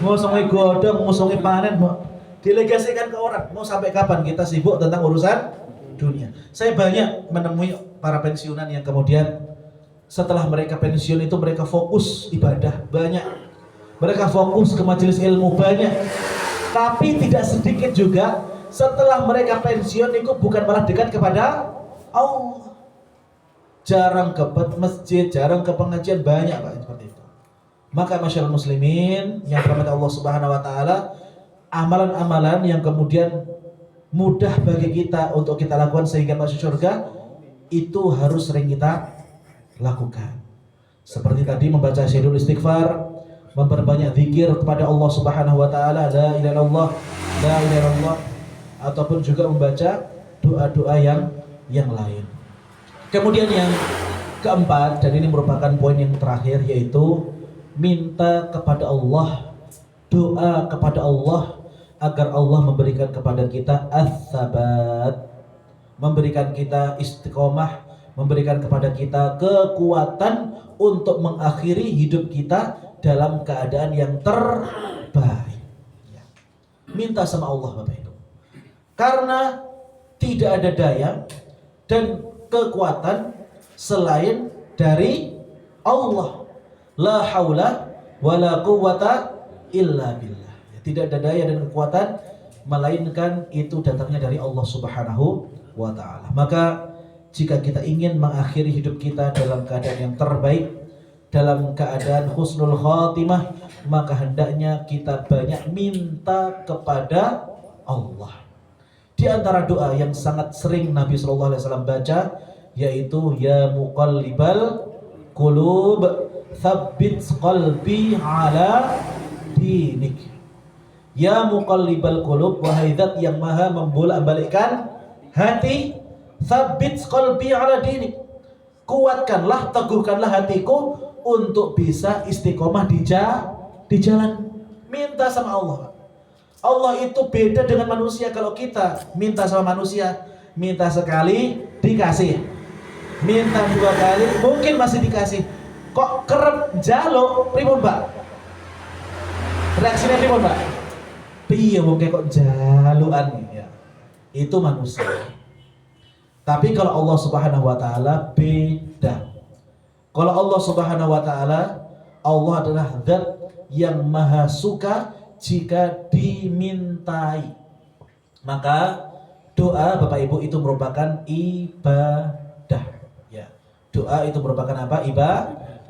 Ngusungi godhong, ngusungi panen, Pak. Delegasikan ke orang. Mau sampai kapan kita sibuk tentang urusan dunia? Saya banyak menemui para pensiunan yang kemudian setelah mereka pensiun itu mereka fokus ibadah banyak, mereka fokus ke majelis ilmu banyak, tapi tidak sedikit juga setelah mereka pensiun itu bukan malah dekat kepada Allah, jarang ke masjid, jarang ke pengajian, banyak Pak seperti itu. Maka masyaallah muslimin yang dirahmati Allah Subhanahu wa taala, amalan-amalan yang kemudian mudah bagi kita untuk kita lakukan sehingga masuk surga itu harus sering kita lakukan. Seperti tadi membaca syairul istighfar, memperbanyak zikir kepada Allah Subhanahu wa taala, la ilaha illallah, la ilaha illallah, ataupun juga membaca doa-doa yang lain. Kemudian yang keempat, dan ini merupakan poin yang terakhir, yaitu minta kepada Allah, doa kepada Allah agar Allah memberikan kepada kita as-sabat, memberikan kita istiqomah, memberikan kepada kita kekuatan untuk mengakhiri hidup kita dalam keadaan yang terbaik. Minta sama Allah Bapak Ibu. Karena tidak ada daya dan kekuatan selain dari Allah. La haula wala quwwata illa billah. Tidak ada daya dan kekuatan melainkan itu datangnya dari Allah Subhanahu wa taala. Maka jika kita ingin mengakhiri hidup kita dalam keadaan yang terbaik, dalam keadaan husnul khatimah, maka hendaknya kita banyak minta kepada Allah. Di antara doa yang sangat sering Nabi SAW baca, yaitu ya muqallibal qulub tsabbit qalbi ala dinik. Ya muqallibal qulub, wahai zat yang maha membolak-balikkan hati, tsabbit qalbi ala dinik. Kuatkanlah, teguhkanlah hatiku untuk bisa istiqomah di jalan. Minta sama Allah. Allah itu beda dengan manusia. Kalau kita minta sama manusia, minta sekali dikasih, minta 2 kali mungkin masih dikasih. Kok kerep jaluk pripun Pak? Reaksinya pripun Pak? Piye mungkin kok jalukan ya. Itu manusia. Tapi kalau Allah Subhanahu wa taala beda. Kalau Allah Subhanahu wa taala, Allah adalah zat yang maha suka jika dimintai. Maka doa Bapak Ibu itu merupakan ibadah. Ya. Doa itu merupakan apa?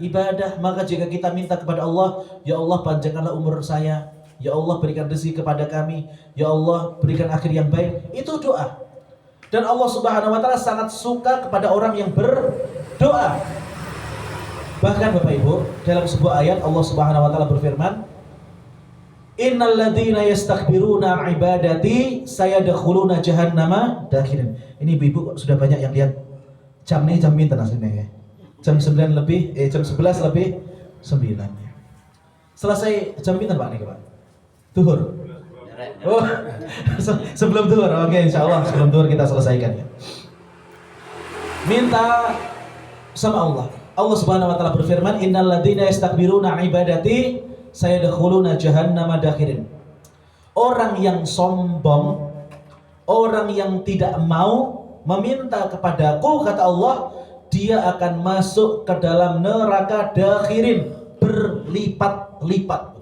ibadah. Maka jika kita minta kepada Allah, ya Allah panjangkanlah umur saya, ya Allah berikan rezeki kepada kami, ya Allah berikan akhir yang baik, itu doa. Dan Allah Subhanahu wa taala sangat suka kepada orang yang berdoa. Bahkan Bapak Ibu, dalam sebuah ayat Allah Subhanahu wa taala berfirman, Innal ladzina yastakbiruna an ibadati sayadkhuluna jahannama dakhirin. Ini ibu-ibu sudah banyak yang lihat jam ini jam pinten aslinya ya. Jam 9 lebih jam 11 lebih 9 ya. Selesai jam pinten Pak nih Pak? Zuhur. Oh, sebelum zuhur. Oke, insyaallah sebelum zuhur kita selesaikan ya. Minta sama Allah. Allah Subhanahu wa taala berfirman, Innal ladzina yastakbiruna an ibadati sayadkhuluna jahannama dakhirin. Orang yang sombong, orang yang tidak mau meminta kepadaku, kata Allah, dia akan masuk ke dalam neraka dakhirin, berlipat-lipat.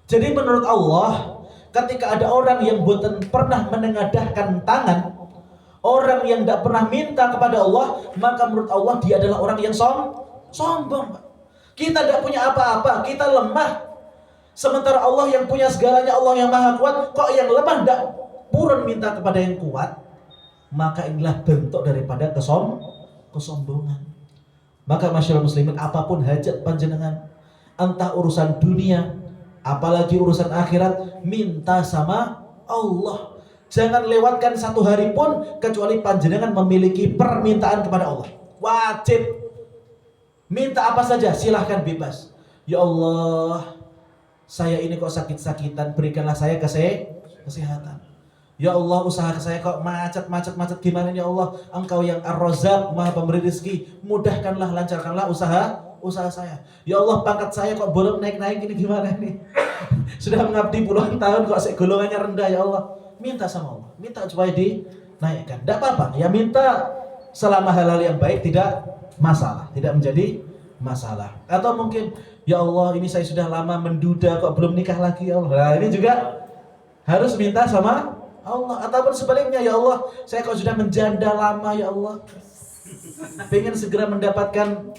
Jadi menurut Allah, ketika ada orang yang bukan pernah menengadahkan tangan, orang yang tidak pernah minta kepada Allah, maka menurut Allah dia adalah orang yang sombong. Kita tidak punya apa-apa, kita lemah. Sementara Allah yang punya segalanya, Allah yang maha kuat, kok yang lemah tidak purun minta kepada yang kuat? Maka inilah bentuk daripada kesombongan. Maka masyaallah muslimin, apapun hajat panjenengan, entah urusan dunia, apalagi urusan akhirat, minta sama Allah. Jangan lewatkan satu hari pun kecuali panjenengan memiliki permintaan kepada Allah. Wajib. Minta apa saja, silahkan bebas. Ya Allah, saya ini kok sakit-sakitan, berikanlah saya kesehatan. Ya Allah, usaha saya kok macet gimana ya Allah? Engkau yang Ar-Razzaq, Maha Pemberi rezeki, mudahkanlah, lancarkanlah usaha saya. Ya Allah, pangkat saya kok belum naik-naik, ini gimana ini? Sudah mengabdi puluhan tahun kok golongannya rendah, ya Allah. Minta sama Allah, minta supaya dinaikkan. Tidak apa-apa, ya minta selama hal-hal yang baik, tidak masalah, tidak menjadi masalah. Atau mungkin, ya Allah, ini saya sudah lama menduda kok belum nikah lagi, ya Allah. Nah, ini juga harus minta sama Allah. Ataupun sebaliknya, ya Allah, saya kok sudah menjanda lama, ya Allah, pengen segera mendapatkan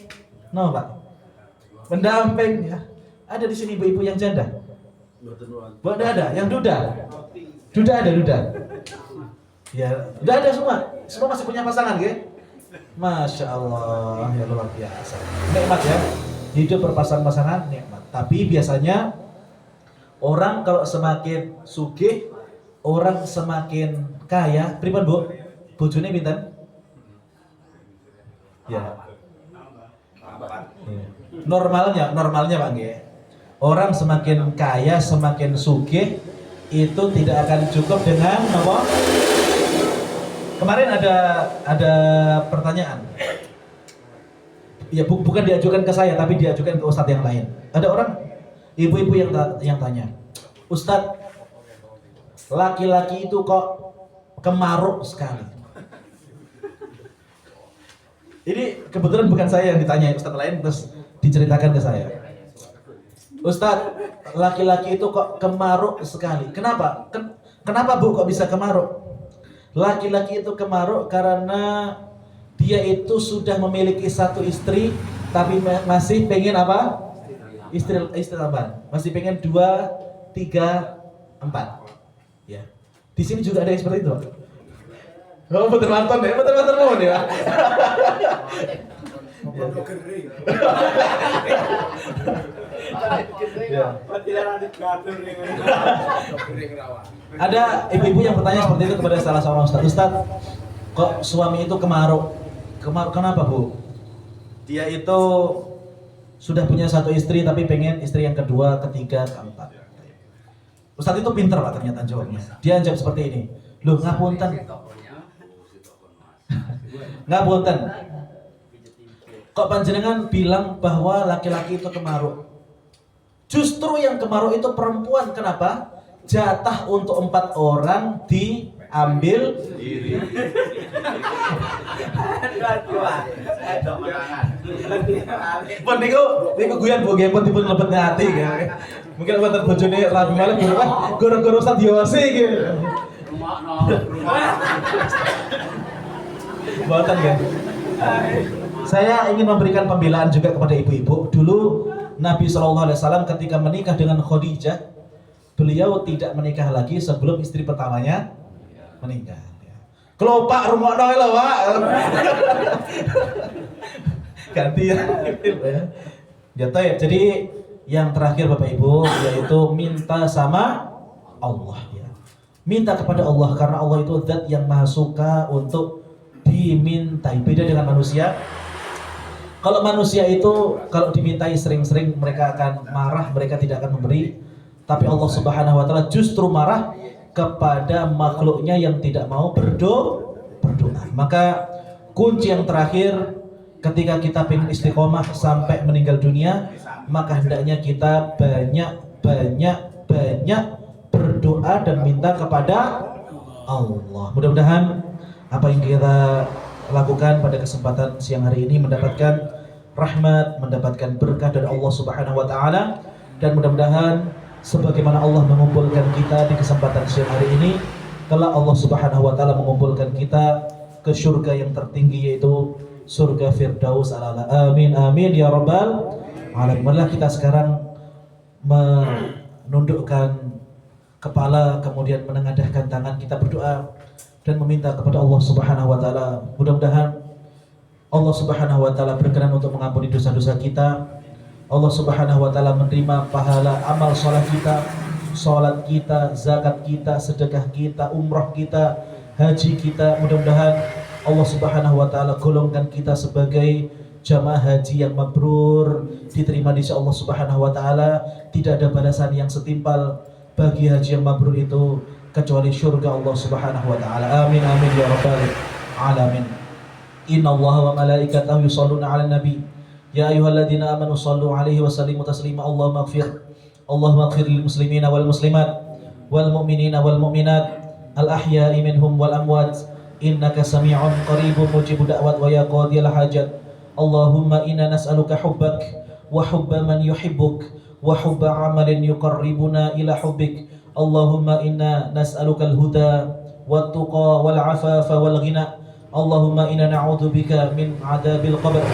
Pak, pendamping ya. Ada di sini ibu-ibu yang janda? Buat ada, yang duda ada. Ya, udah ada semua masih punya pasangan, gitu. Masya Allah, ya luar biasa. Nikmat ya, hidup berpasang-pasangan nikmat. Tapi biasanya orang kalau semakin sugih, orang semakin kaya, pripun Bu? Bojone pinten? Ya. Normalnya Pak nggih. Orang semakin kaya, semakin sugih, itu tidak akan cukup dengan apa? Kemarin ada pertanyaan. Ya bukan diajukan ke saya, tapi diajukan ke ustadz yang lain. Ada orang ibu-ibu yang tanya, Ustadz, laki-laki itu kok kemaruk sekali. Ini kebetulan bukan saya yang ditanya, ustadz lain terus diceritakan ke saya. Ustadz, laki-laki itu kok kemaruk sekali. Kenapa? Kenapa Bu kok bisa kemaruk? Laki-laki itu kemaruk karena dia itu sudah memiliki satu istri, tapi masih pengen apa? Istri apa? Masih pengen 2, 3, 4. Ya. Di sini juga ada yang seperti itu. Oh, betul mantan ya, betul mohon ya. Ada ibu-ibu yang bertanya seperti itu kepada salah seorang ustadz, kok suami itu kemaruk? Kenapa Bu? Dia itu sudah punya satu istri tapi pengen istri yang kedua, ketiga, keempat. Ustadz itu pinter Pak ternyata jawabnya. Dia jawab seperti ini. Loh, ngapunten. Ngapunten. Kok panjenengan bilang bahwa laki-laki itu kemaruk? Justru yang kemaruk itu perempuan. Kenapa? Jatah untuk 4 orang diambil diri. Pun niku guyon Bu nggih pun dipun lebet ngati nggih. Mungkin wonten bojone rabi malam goro-goro Ustaz Yosi nggih. Rumakno. Mboten nggih. Saya ingin memberikan pembelaan juga kepada ibu-ibu. Dulu Nabi SAW ketika menikah dengan Khadijah, beliau tidak menikah lagi sebelum istri pertamanya meninggal. Kelopak rumah noy lah, Pak. Ganti ya. Jadi yang terakhir Bapak Ibu yaitu minta sama Allah ya. Minta kepada Allah karena Allah itu zat yang maha suka untuk dimintai. Beda dengan manusia. Kalau manusia itu kalau dimintai sering-sering mereka akan marah, mereka tidak akan memberi. Tapi Allah Subhanahu wa taala justru marah kepada makhluknya yang tidak mau berdoa. Maka kunci yang terakhir ketika kita pengen istiqomah sampai meninggal dunia, maka hendaknya kita banyak berdoa dan minta kepada Allah. Mudah-mudahan apa yang kita lakukan pada kesempatan siang hari ini mendapatkan rahmat, mendapatkan berkah dari Allah Subhanahu wa taala, dan mudah-mudahan sebagaimana Allah mengumpulkan kita di kesempatan siang hari ini, kelak Allah Subhanahu wa taala mengumpulkan kita ke surga yang tertinggi yaitu surga Firdaus al-A'la. Amin amin ya rabbal alamin. Marilah kita sekarang menundukkan kepala, kemudian menengadahkan tangan, kita berdoa dan meminta kepada Allah Subhanahu wa taala. Mudah-mudahan Allah Subhanahu wa taala berkenan untuk mengampuni dosa-dosa kita. Allah Subhanahu wa taala menerima pahala amal sholat kita, zakat kita, sedekah kita, umrah kita, haji kita. Mudah-mudahan Allah Subhanahu wa taala golongkan kita sebagai jamaah haji yang mabrur, diterima di sisi Allah Subhanahu wa taala. Tidak ada balasan yang setimpal bagi haji yang mabrur itu kecuali surga Allah Subhanahu wa taala. Amin amin ya rabbal alamin. Innallaha wa malaikatahu yusholluna 'alan nabi. Ya ayyuhalladzina amanu shallu 'alaihi wa sallimu taslima. Allahumma ighfir lil muslimina wal muslimat wal mu'minina wal mu'minat al ahya'i minhum wal amwat innaka sami'un qaribun mujibud da'wat wa ya qadiyal hajat. Allahumma inna nas'aluka hubbak wa hubba man yuhibbuk wa hubba 'amalin yuqarribuna ila hubbik. Allahumma inna nas'aluka al-huda wat tuqa wal 'afafa wal ghina. Allahumma inna na'udzubika min 'adzabil qabr wa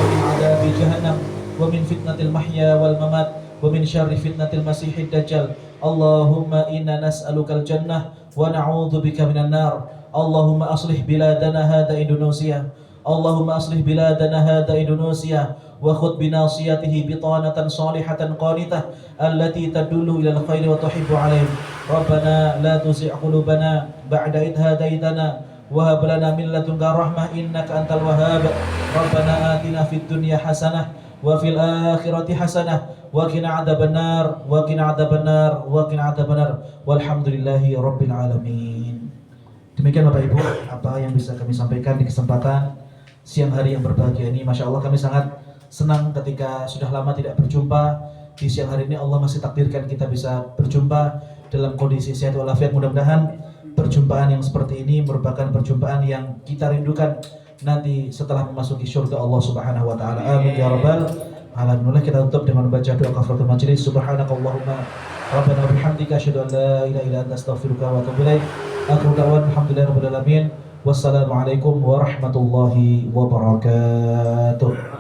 min 'adzabi jahannam wa min fitnatil mahya wal mamat wa min syarri fitnatil masiihid dajjal. Allahumma inna nas'alukal jannah wa na'udzubika minan nar. Allahumma aslih biladana hadha Indonesia. Allahumma aslih biladana hadha Indonesia wa khudh binasiyatihi bitanatan salihatan qanitah allati tadullu ila al-khairi wa tuhibbu 'alaihim. Rabbana la tuzigh qulubana ba'da idh hadaitana wa hab lana min ladunka rahmah innaka antal wahhab. Rabbana atina fid dunya hasanah wa fil akhirati hasanah wa qina adzabannar wa qina adzabannar wa qina adzabannar walhamdulillahi rabbil alamin. Demikian Bapak Ibu apa yang bisa kami sampaikan di kesempatan siang hari yang berbahagia ini. Masya Allah, kami sangat senang ketika sudah lama tidak berjumpa. Di siang hari ini Allah masih takdirkan kita bisa berjumpa dalam kondisi sehat walafiat. Mudah-mudahan perjumpaan yang seperti ini merupakan perjumpaan yang kita rindukan nanti setelah memasuki surga Allah Subhanahu wa taala. Amin ya rabbal alamin. Kita tutup dengan membaca doa kafaratul majelis. Subhanakallahumma rabbana bihamdika asyhadu an la ilaha illa anta astaghfiruka wa atubu ilaik. Akhiru da'wan alhamdulillahirabbil alamin. Wassalamualaikum warahmatullahi wabarakatuh.